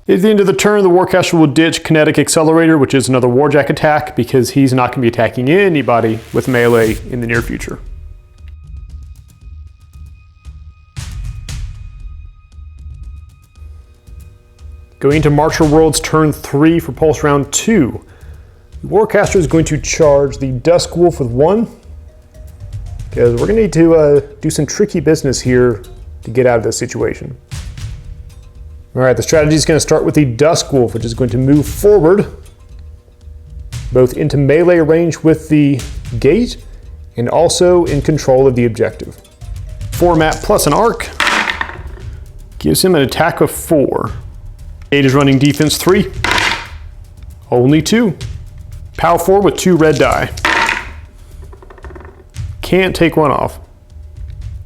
At the end of the turn, the Warcaster will ditch Kinetic Accelerator, which is another Warjack attack, because he's not going to be attacking anybody with melee in the near future. Going into Marcher World's turn 3 for Pulse Round 2. The Warcaster is going to charge the Dusk Wolf with 1, because we're going to need to do some tricky business here to get out of this situation. All right, the strategy is going to start with the Dusk Wolf, which is going to move forward, both into melee range with the gate, and also in control of the objective. Format plus an arc gives him an attack of 4. Gate is running defense 3, only 2. Power 4 with 2 red die. Can't take one off.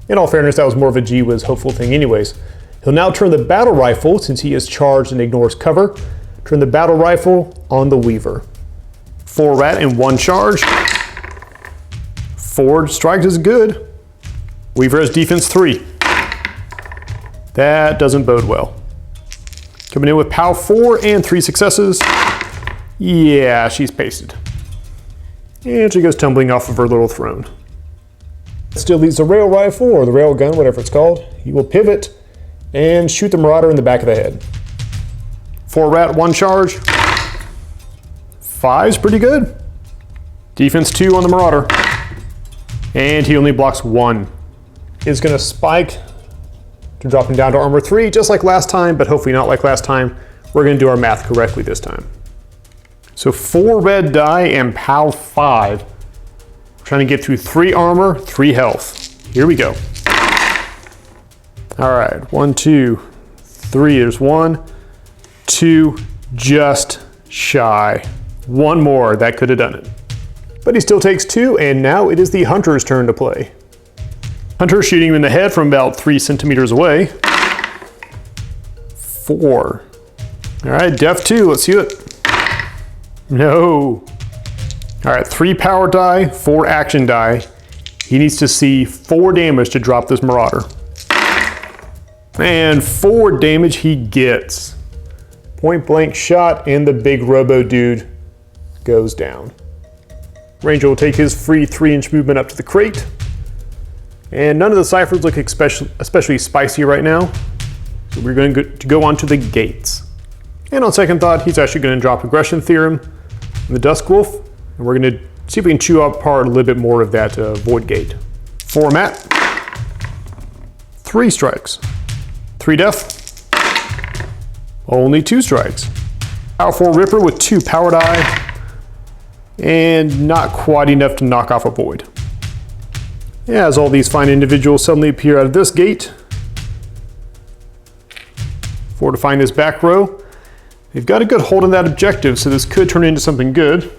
In all fairness, that was more of a Gee Whiz hopeful thing anyways. He'll now turn the battle rifle, since he is charged and ignores cover, turn the battle rifle on the Weaver. 4 rat and 1 charge. 4 strikes is good. Weaver has defense 3. That doesn't bode well. Coming in with POW 4 and 3 successes. Yeah, she's pasted. And she goes tumbling off of her little throne. Still leaves the rail rifle, or the rail gun, whatever it's called. He will pivot and shoot the Marauder in the back of the head. 4 rat, 1 charge. 5's pretty good. Defense 2 on the Marauder. And he only blocks 1. Is going to spike to drop him down to armor 3, just like last time, but hopefully not like last time. We're going to do our math correctly this time. So 4 red die and POW 5. We're trying to get through 3 armor, 3 health. Here we go. All right, 1, 2, 3. There's 1, 2, just shy. 1 more, that could have done it. But he still takes 2, and now it is the Hunter's turn to play. Hunter shooting him in the head from about 3 centimeters away. 4. All right, def 2, let's see it. No. All right, 3 power die, 4 action die. He needs to see 4 damage to drop this Marauder. And 4 damage he gets. Point blank shot, and the big robo dude goes down. Ranger will take his free 3-inch movement up to the crate. And none of the ciphers look especially spicy right now. So we're going to go on to the gates. And on second thought, he's actually going to drop Aggression Theorem in the Dusk Wolf. And we're going to see if we can chew apart a little bit more of that Void Gate. Format. 3 strikes. 3 def. Only 2 strikes. Power 4 Ripper with 2 power die. And not quite enough to knock off a Void. As all these fine individuals suddenly appear out of this gate. Fortifying this back row. They've got a good hold on that objective, so this could turn into something good.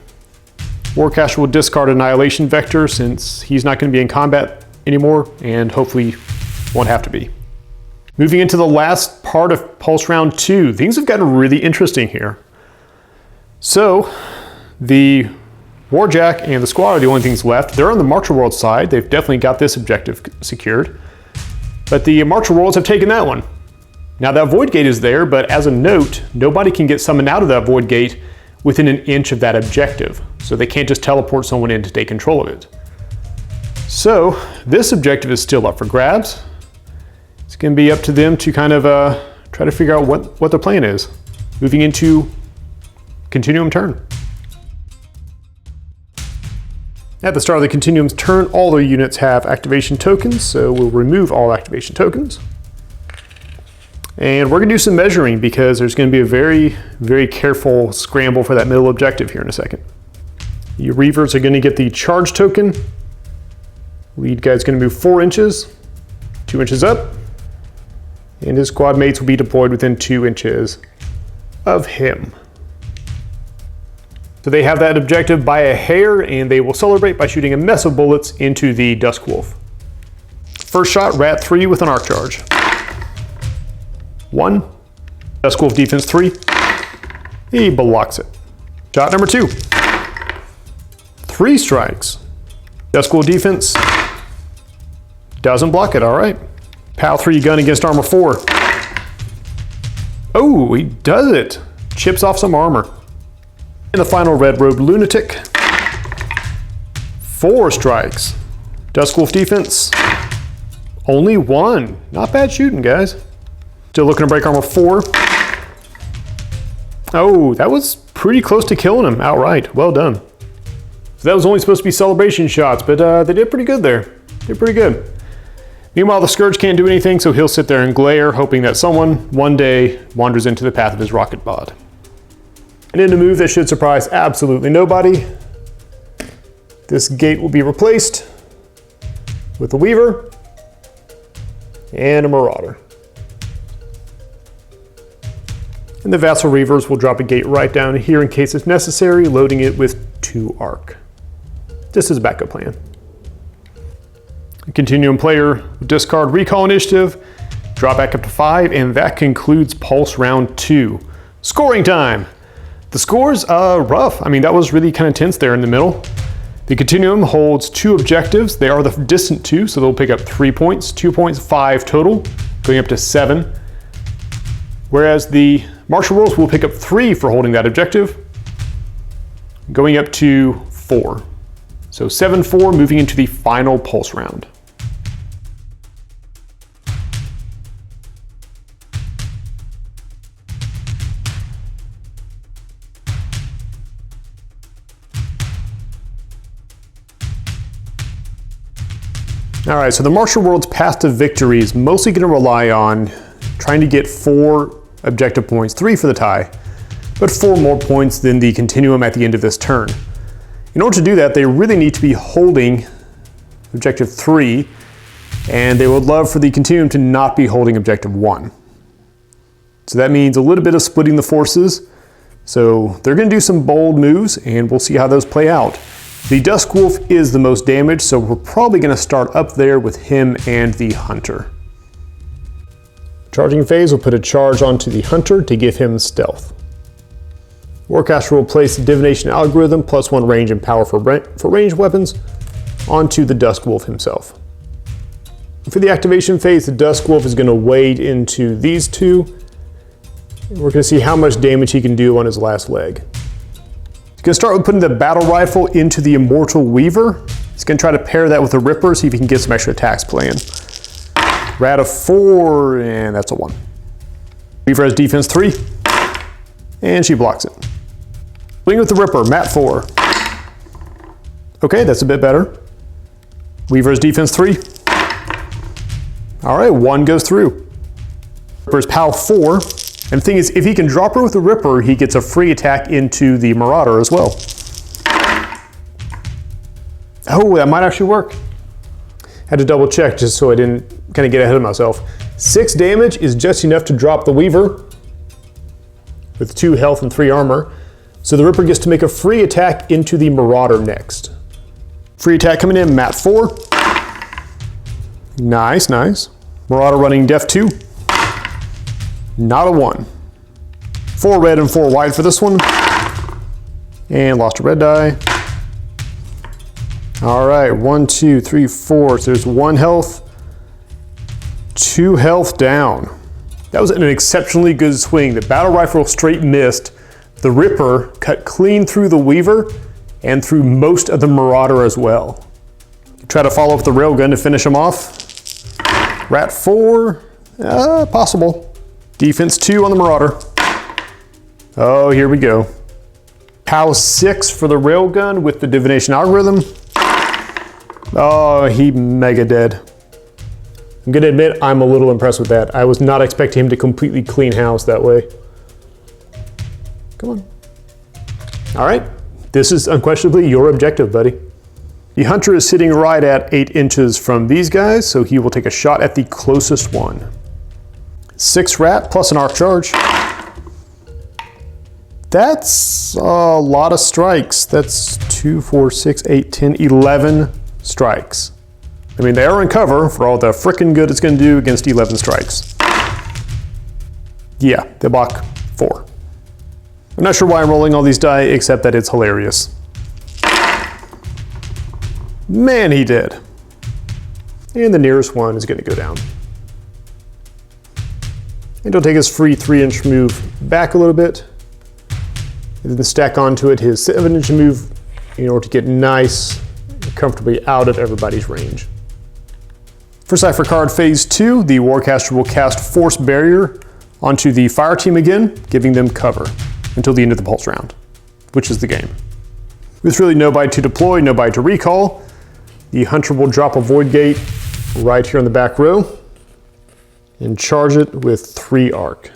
Warcaster will discard Annihilation Vector since he's not going to be in combat anymore, and hopefully won't have to be. Moving into the last part of Pulse Round 2, things have gotten really interesting here. So, the Warjack and the squad are the only things left. They're on the Marcher World side. They've definitely got this objective secured. But the Marcher Worlds have taken that one. Now that Void Gate is there, but as a note, nobody can get summoned out of that Void Gate within an inch of that objective. So they can't just teleport someone in to take control of it. So this objective is still up for grabs. It's going to be up to them to kind of try to figure out what their plan is. Moving into Continuum turn. At the start of the Continuum's turn, all their units have activation tokens, so we'll remove all activation tokens. And we're going to do some measuring because there's going to be a very, very careful scramble for that middle objective here in a second. The Reavers are going to get the charge token. Lead guy's going to move 4 inches, 2 inches up, and his squad mates will be deployed within 2 inches of him. So they have that objective by a hair, and they will celebrate by shooting a mess of bullets into the Dusk Wolf. First shot, Rat 3 with an arc charge. 1. Dusk Wolf defense 3. He blocks it. Shot number 2. 3 strikes. Dusk Wolf defense doesn't block it, all right. POW 3 gun against armor 4. Oh, he does it. Chips off some armor. And the final red robed lunatic. 4 strikes. Dusk Wolf defense. Only 1. Not bad shooting, guys. Still looking to break armor 4. Oh, that was pretty close to killing him outright. Well done. So that was only supposed to be celebration shots, but they did pretty good there. Did pretty good. Meanwhile, the Scourge can't do anything, so he'll sit there and glare, hoping that someone, one day, wanders into the path of his rocket bod. And in a move that should surprise absolutely nobody, this gate will be replaced with a Weaver and a Marauder. And the Vassal Reavers will drop a gate right down here in case it's necessary, loading it with 2 arc. This is a backup plan. Continuum player, discard recall initiative, drop back up to 5, and that concludes Pulse round 2. Scoring time! The score's rough. I mean, that was really kind of tense there in the middle. The Continuum holds 2 objectives. They are the distant 2, so they'll pick up 3 points, 2 points, 5 total, going up to 7. Whereas the Martial Rolls will pick up 3 for holding that objective, going up to 4. So 7-4, moving into the final Pulse round. All right, so the Martial World's path to victory is mostly going to rely on trying to get 4 objective points, 3 for the tie, but 4 more points than the Continuum at the end of this turn. In order to do that, they really need to be holding objective 3, and they would love for the Continuum to not be holding objective 1. So that means a little bit of splitting the forces. So they're going to do some bold moves, and we'll see how those play out. The Dusk Wolf is the most damaged, so we're probably going to start up there with him and the Hunter. Charging phase will put a charge onto the Hunter to give him stealth. Warcaster will place the Divination Algorithm plus 1 range and power for ranged weapons onto the Dusk Wolf himself. For the activation phase, the Dusk Wolf is going to wade into these 2. We're going to see how much damage he can do on his last leg. He's going to start with putting the Battle Rifle into the Immortal Weaver. He's going to try to pair that with a Ripper, see if he can get some extra attacks planned. Rat of 4, and that's a 1. Weaver has defense 3, and she blocks it. Swing with the Ripper, mat 4. Okay, that's a bit better. Weaver has defense 3. All right, 1 goes through. Ripper's POW 4. And the thing is, if he can drop her with the Ripper, he gets a free attack into the Marauder as well. Oh, that might actually work. Had to double check just so I didn't kind of get ahead of myself. 6 damage is just enough to drop the Weaver with 2 health and 3 armor. So the Ripper gets to make a free attack into the Marauder next. Free attack coming in, mat 4. Nice, nice. Marauder running def 2. Not a 1. 4 red and 4 white for this one. And lost a red die. All right, 1, 2, 3, 4. So there's 1 health, 2 health down. That was an exceptionally good swing. The Battle Rifle straight missed. The Ripper cut clean through the Weaver and through most of the Marauder as well. Try to follow up the Railgun to finish him off. Rat 4, possible. Defense 2 on the Marauder. Oh, here we go. POW 6 for the Railgun with the Divination Algorithm. Oh, he mega dead. I'm gonna admit I'm a little impressed with that. I was not expecting him to completely clean house that way. Come on. All right, this is unquestionably your objective, buddy. The Hunter is sitting right at 8 inches from these guys, so he will take a shot at the closest one. 6 rat plus an arc charge. That's a lot of strikes. That's 2, 4, 6, 8, 10, 11 strikes. I mean, they are in cover for all the frickin' good it's gonna do against 11 strikes. Yeah, they block 4. I'm not sure why I'm rolling all these die, except that it's hilarious. Man, he did. And the nearest one is gonna go down. And he'll take his free 3-inch move back a little bit, and then stack onto it his 7-inch move in order to get nice and comfortably out of everybody's range. For Cypher Card Phase 2, the Warcaster will cast Force Barrier onto the fire team again, giving them cover until the end of the pulse round, which is the game. With really nobody to deploy, nobody to recall, the Hunter will drop a Void Gate right here on the back row and charge it with 3 arc.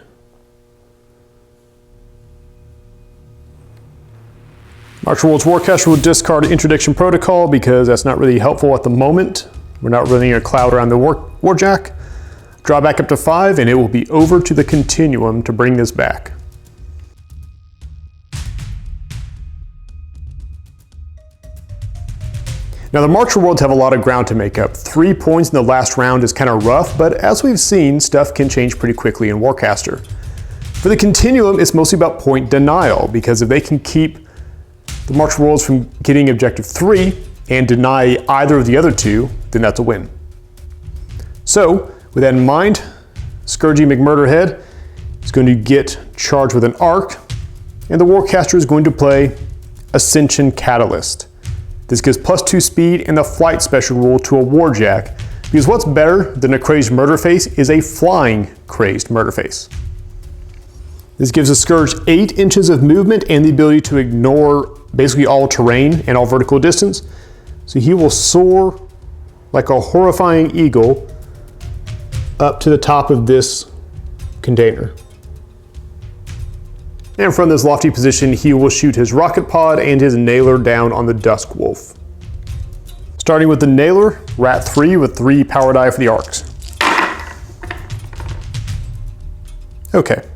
Martial World's Warcaster will discard Interdiction Protocol because that's not really helpful at the moment. We're not running a cloud around the Warjack. Draw back up to 5 and it will be over to the Continuum to bring this back. Now the Martial Worlds have a lot of ground to make up. 3 points in the last round is kind of rough, but as we've seen, stuff can change pretty quickly in Warcaster. For the Continuum, it's mostly about point denial, because if they can keep the Martial Worlds from getting objective 3 and deny either of the other 2, then that's a win. So, with that in mind, Scourgy McMurderhead is going to get charged with an arc, and the Warcaster is going to play Ascension Catalyst. This gives +2 speed and the flight special rule to a Warjack, because what's better than a crazed Murderface is a flying crazed Murderface. This gives a Scourge 8 inches of movement and the ability to ignore basically all terrain and all vertical distance. So he will soar like a horrifying eagle up to the top of this container. And from this lofty position, he will shoot his rocket pod and his nailer down on the Dusk Wolf. Starting with the nailer, Rat 3 with 3 power die for the arcs. Okay.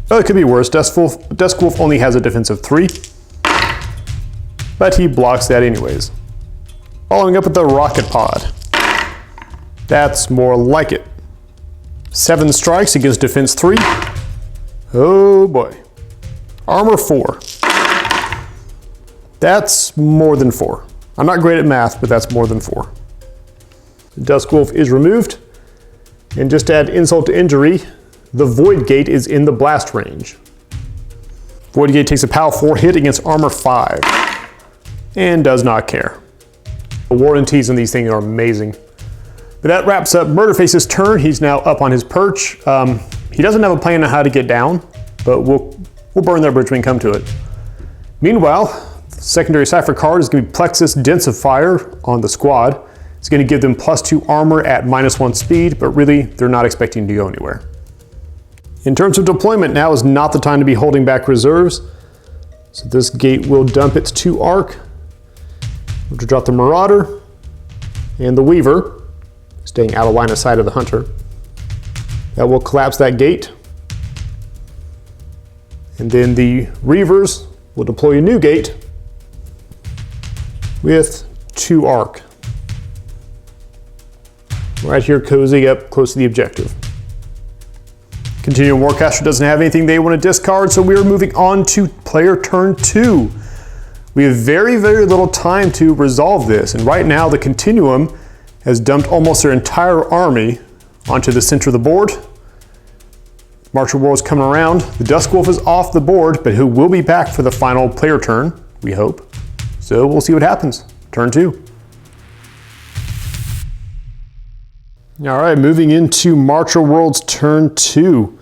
Well, it could be worse. Dusk Wolf only has a defense of 3, but he blocks that anyways. Following up with the rocket pod. That's more like it. 7 strikes against defense 3. Oh boy. Armor 4. That's more than 4. I'm not great at math, but that's more than 4. The Dusk Wolf is removed. And just to add insult to injury, the Void Gate is in the blast range. Void Gate takes a POW 4 hit against armor 5 and does not care. The warranties on these things are amazing. But that wraps up Murderface's turn. He's now up on his perch. He doesn't have a plan on how to get down, but we'll burn that bridge when we come to it. Meanwhile, the secondary Cypher card is going to be Plexus Densifier on the squad. It's going to give them +2 armor at -1 speed, but really, they're not expecting to go anywhere. In terms of deployment, now is not the time to be holding back reserves. So this gate will dump its 2 arc. We'll drop the Marauder and the Weaver, staying out of line of sight of the Hunter. That will collapse that gate. And then the Reavers will deploy a new gate with 2 arc. Right here, cozy up close to the objective. Continuing Warcaster doesn't have anything they want to discard, so we are moving on to player turn 2. We have very, very little time to resolve this, and right now the Continuum has dumped almost their entire army onto the center of the board. Martial World's coming around. The Dusk Wolf is off the board, but who will be back for the final player turn, we hope. So we'll see what happens. Turn 2. All right, moving into Martial World's turn 2.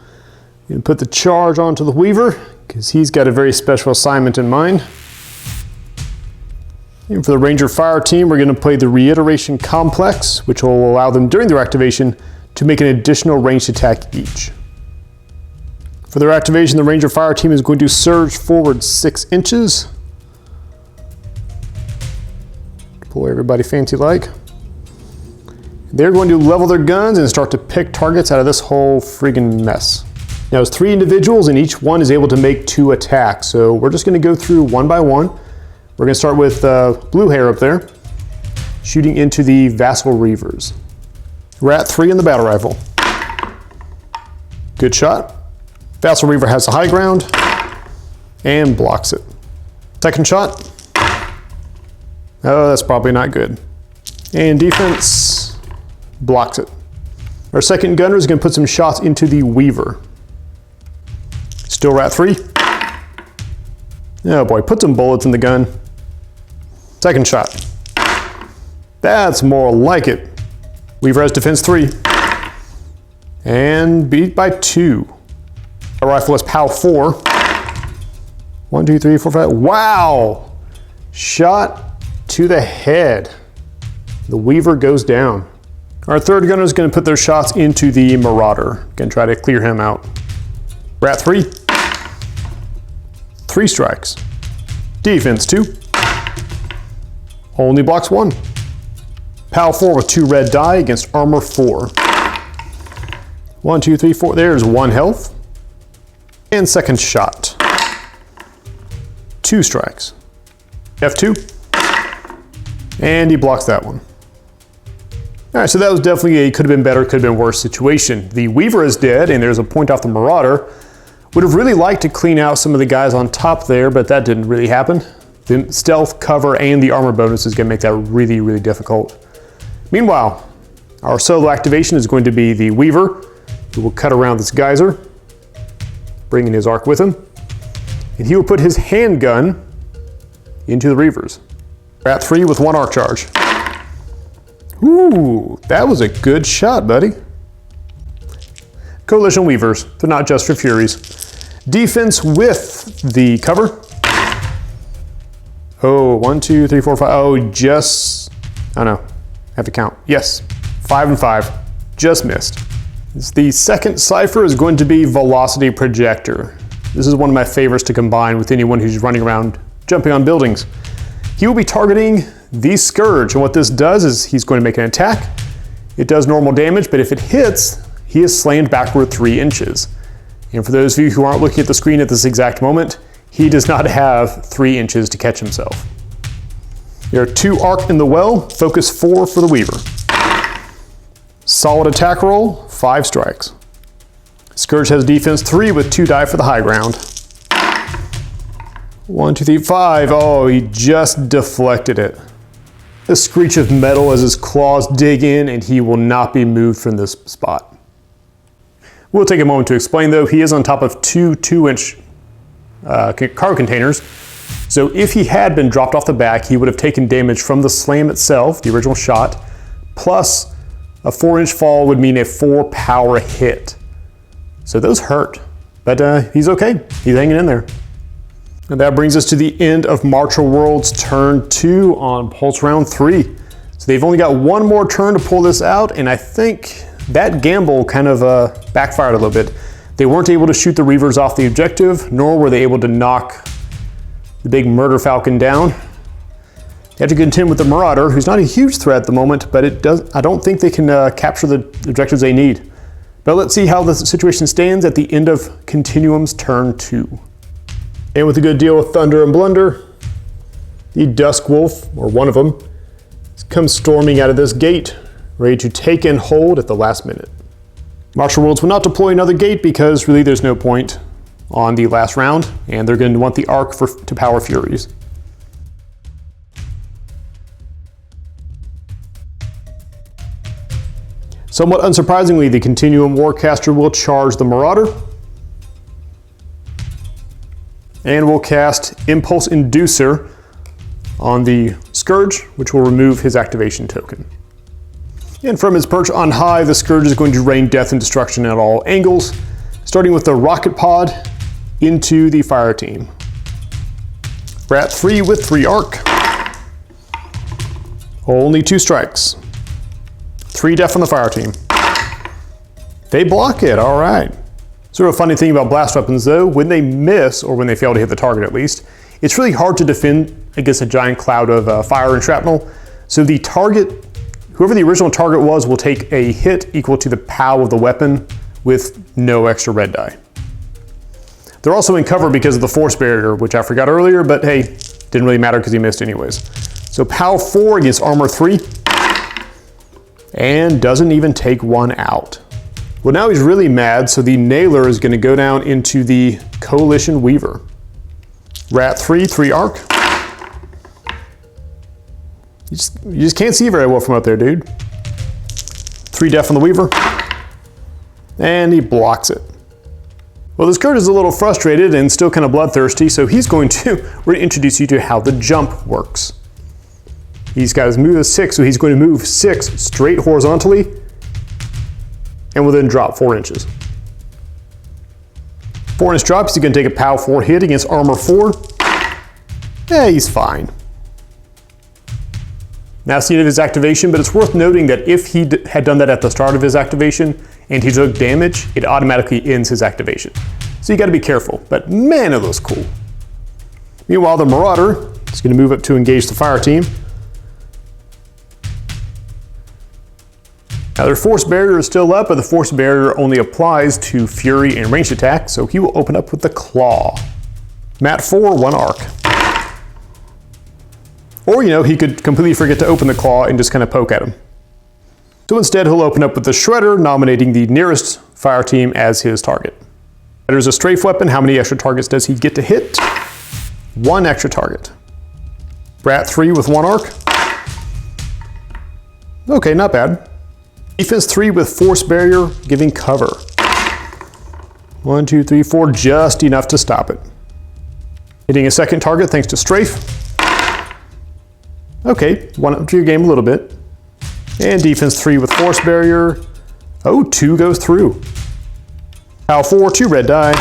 You can put the charge onto the Weaver, because he's got a very special assignment in mind. And for the Ranger Fire team, we're going to play the Reiteration Complex, which will allow them during their activation to make an additional ranged attack each. For their activation, the Ranger Fire team is going to surge forward 6 inches. Pull everybody fancy like. They're going to level their guns and start to pick targets out of this whole friggin' mess. Now it's 3 individuals and each one is able to make 2 attacks. So we're just going to go through one by one. We're going to start with Blue Hair up there, shooting into the Vassal Reavers. Rat 3 in the battle rifle. Good shot. Vassal Reaver has the high ground and blocks it. Second shot. Oh, that's probably not good. And defense blocks it. Our second gunner is going to put some shots into the Weaver. Still Rat 3. Oh boy, put some bullets in the gun. Second shot. That's more like it. Weaver has defense 3. And beat by 2. Our rifle has POW 4. 1, 2, 3, 4, 5. Wow! Shot to the head. The Weaver goes down. Our third gunner is going to put their shots into the Marauder. Going to try to clear him out. Rat 3. 3 strikes. Defense 2. Only blocks 1. POW 4 with 2 red die against armor 4. 1, 2, 3, 4. There's 1 health. And second shot. 2 strikes. F2. And he blocks that one. All right, so that was definitely a could have been better, could have been worse situation. The Weaver is dead, and there's a point off the Marauder. Would have really liked to clean out some of the guys on top there, but that didn't really happen. The stealth, cover, and the armor bonus is going to make that really, really difficult. Meanwhile, our solo activation is going to be the Weaver, who will cut around this geyser, bringing his arc with him, and he will put his handgun into the Reavers. Rat 3 with 1 arc charge. Ooh, that was a good shot, buddy. Coalition Weavers, they're not just for Furies. Defense with the cover. Oh, 1, 2, 3, 4, 5. Oh, just, I don't know, I have to count. Yes, 5 and 5, just missed. The second cipher is going to be Velocity Projector. This is one of my favorites to combine with anyone who's running around jumping on buildings. He will be targeting the Scourge, and what this does is he's going to make an attack. It does normal damage, but if it hits, he is slammed backward 3 inches. And for those of you who aren't looking at the screen at this exact moment, he does not have 3 inches to catch himself. There are 2 arc in the well, focus 4 for the Weaver. Solid attack roll, 5 strikes. Scourge has defense 3 with 2 die for the high ground. 1, 2, 3, 5. Oh, he just deflected it. The screech of metal as his claws dig in, and he will not be moved from this spot. We'll take a moment to explain though, he is on top of 2 2-inch cargo containers. So if he had been dropped off the back, he would have taken damage from the slam itself, the original shot, plus a 4-inch fall would mean a 4 power hit. So those hurt, but he's okay. He's hanging in there. And that brings us to the end of Martial World's turn 2 on Pulse Round 3. So they've only got 1 more turn to pull this out, and I think that gamble kind of backfired a little bit. They weren't able to shoot the Reavers off the objective, nor were they able to knock the big Murder Falcon down. They have to contend with the Marauder, who's not a huge threat at the moment, but I don't think they can capture the objectives they need. But let's see how the situation stands at the end of Continuum's turn 2. And with a good deal of thunder and blunder, the Dusk Wolf, or one of them, comes storming out of this gate, ready to take and hold at the last minute. Martial Worlds will not deploy another gate because really there's no point on the last round, and they're going to want the arc to power Furies. Somewhat unsurprisingly, the Continuum Warcaster will charge the Marauder, and we'll cast Impulse Inducer on the Scourge, which will remove his activation token. And from his perch on high, the Scourge is going to rain death and destruction at all angles, starting with the rocket pod into the fire team. Rat 3 with 3 arc. Only 2 strikes. 3 death on the fire team. They block it, all right. Sort of a funny thing about blast weapons though, when they miss, or when they fail to hit the target at least, it's really hard to defend against a giant cloud of fire and shrapnel. So the target, whoever the original target was, will take a hit equal to the POW of the weapon with no extra red die. They're also in cover because of the force barrier, which I forgot earlier, but hey, didn't really matter because he missed anyways. So POW 4 against armor 3, and doesn't even take 1 out. Well, now he's really mad, so the Nailer is going to go down into the Coalition Weaver. Rat 3, 3 arc. You just can't see very well from up there, dude. 3 death on the Weaver. And he blocks it. Well, this Kurt is a little frustrated and still kind of bloodthirsty, so we're going to introduce you to how the jump works. He's got his move of 6, so he's going to move 6 straight horizontally and will then drop 4 inches. 4-inch drop, he's going to take a POW 4 hit against armor 4. Yeah, he's fine. That's the end of his activation, but it's worth noting that if he had done that at the start of his activation and he took damage, it automatically ends his activation. So you got to be careful, but man, it looks cool. Meanwhile, the Marauder is going to move up to engage the fire team. Now their force barrier is still up, but the force barrier only applies to fury and ranged attack, so he will open up with the claw. Mat 4, 1 arc. Or, he could completely forget to open the claw and just kind of poke at him. So instead, he'll open up with the Shredder, nominating the nearest fire team as his target. Shredder's a strafe weapon. How many extra targets does he get to hit? 1 extra target. Brat 3 with 1 arc. Okay, not bad. Defense 3 with force barrier, giving cover. 1, 2, 3, 4, just enough to stop it. Hitting a second target thanks to strafe. Okay, 1 up to your game a little bit. And defense 3 with force barrier. Oh, 2 goes through. POW 4, 2 red die.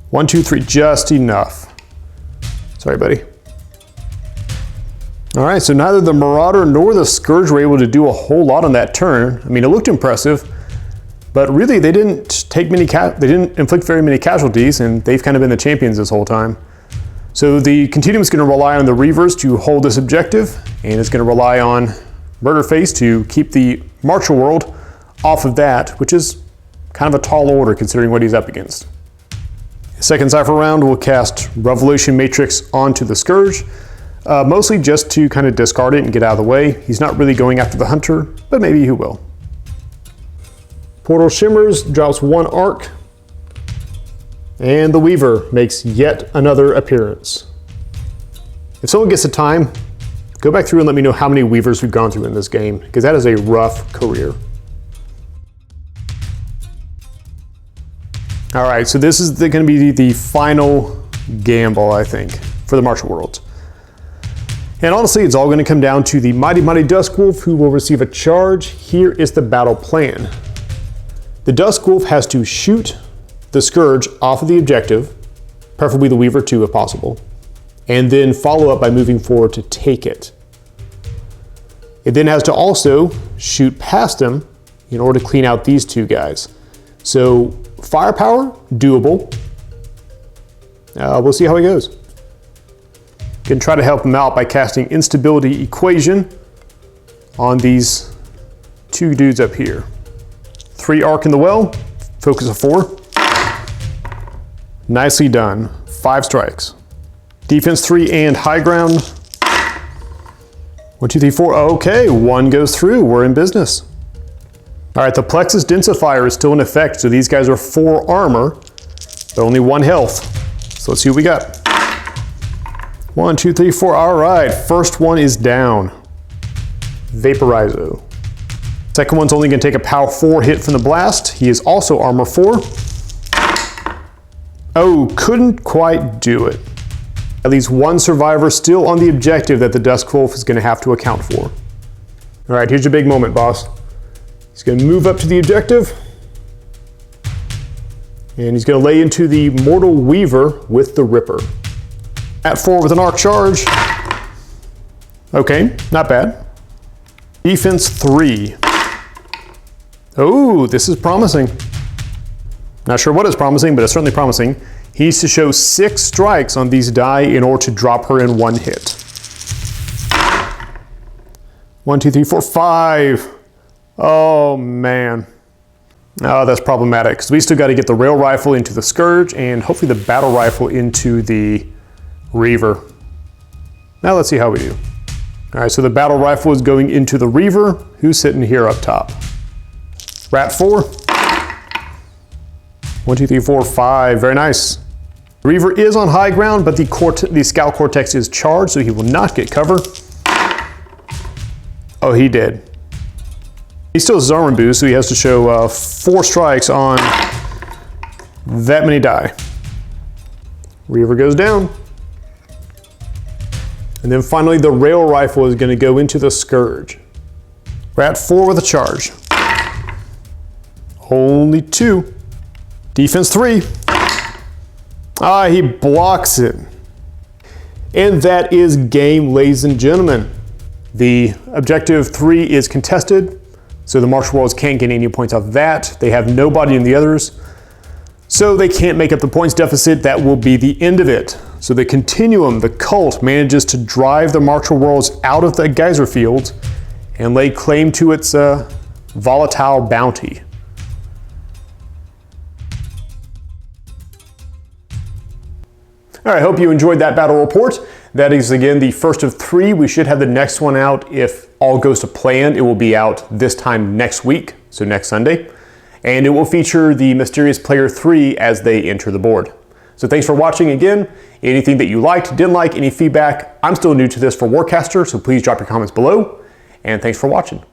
1, 2, 3, just enough. Sorry, buddy. All right, so neither the Marauder nor the Scourge were able to do a whole lot on that turn. I mean, it looked impressive, but really they didn't inflict very many casualties, and they've kind of been the champions this whole time. So the Continuum is going to rely on the Reavers to hold this objective, and it's going to rely on Murderface to keep the Martial World off of that, which is kind of a tall order considering what he's up against. Second Cypher round, we'll cast Revolution Matrix onto the Scourge, mostly just to kind of discard it and get out of the way. He's not really going after the Hunter, but maybe he will. Portal Shimmers drops 1 arc. And the Weaver makes yet another appearance. If someone gets the time, go back through and let me know how many Weavers we've gone through in this game, because that is a rough career. All right, so this is going to be the final gamble, I think, for the Martial Worlds. And honestly, it's all going to come down to the Mighty Duskwolf, who will receive a charge. Here is the battle plan. The Duskwolf has to shoot the Scourge off of the objective, preferably the Weaver too if possible, and then follow up by moving forward to take it. It then has to also shoot past him in order to clean out these 2 guys. So firepower, doable. We'll see how it goes. Can try to help him out by casting Instability Equation on these 2 dudes up here. 3 arc in the well, focus of 4. Nicely done. 5 strikes. Defense 3 and high ground. 1, 2, 3, 4. Okay, 1 goes through. We're in business. All right, the Plexus Densifier is still in effect, so these guys are 4 armor, but only 1 health. So let's see what we got. 1, 2, 3, 4. All right, first one is down. Vaporizo. Second one's only going to take a POW 4 hit from the blast. He is also armor 4. Oh, couldn't quite do it. At least 1 survivor still on the objective that the Duskwolf is going to have to account for. All right, here's your big moment, boss. He's going to move up to the objective. And he's going to lay into the Mortal Weaver with the Ripper. At 4 with an arc charge. Okay, not bad. Defense 3. Oh, this is promising. Not sure what is promising, but it's certainly promising. He needs to show 6 strikes on these die in order to drop her in 1 hit. 1, 2, 3, 4, 5. Oh, man. Oh, that's problematic, because we still got to get the rail rifle into the Scourge and hopefully the battle rifle into the Reaver. Now let's see how we do. All right, so the battle rifle is going into the Reaver, who's sitting here up top. Rat 4. 1, 2, 3, 4, 5. Very nice. The Reaver is on high ground, but the Scout Cortex is charged, so he will not get cover. Oh, he did. He still has his armor boost, so he has to show 4 strikes on that many die. Reaver goes down. And then finally the rail rifle is going to go into the Scourge. We're at 4 with a charge. Only 2. Defense 3. Ah, he blocks it. And that is game, ladies and gentlemen. The objective 3 is contested, so the Martial Worlds can't get any points off that. They have nobody in the others, so they can't make up the points deficit. That will be the end of it. So the Continuum, the cult, manages to drive the Martial Worlds out of the geyser fields and lay claim to its volatile bounty. All right, I hope you enjoyed that battle report. That is, again, the first of 3. We should have the next one out if all goes to plan. It will be out this time next week, so next Sunday. And it will feature the Mysterious Player 3 as they enter the board. So thanks for watching again. Anything that you liked, didn't like, any feedback, I'm still new to this for Warcaster, so please drop your comments below. And thanks for watching.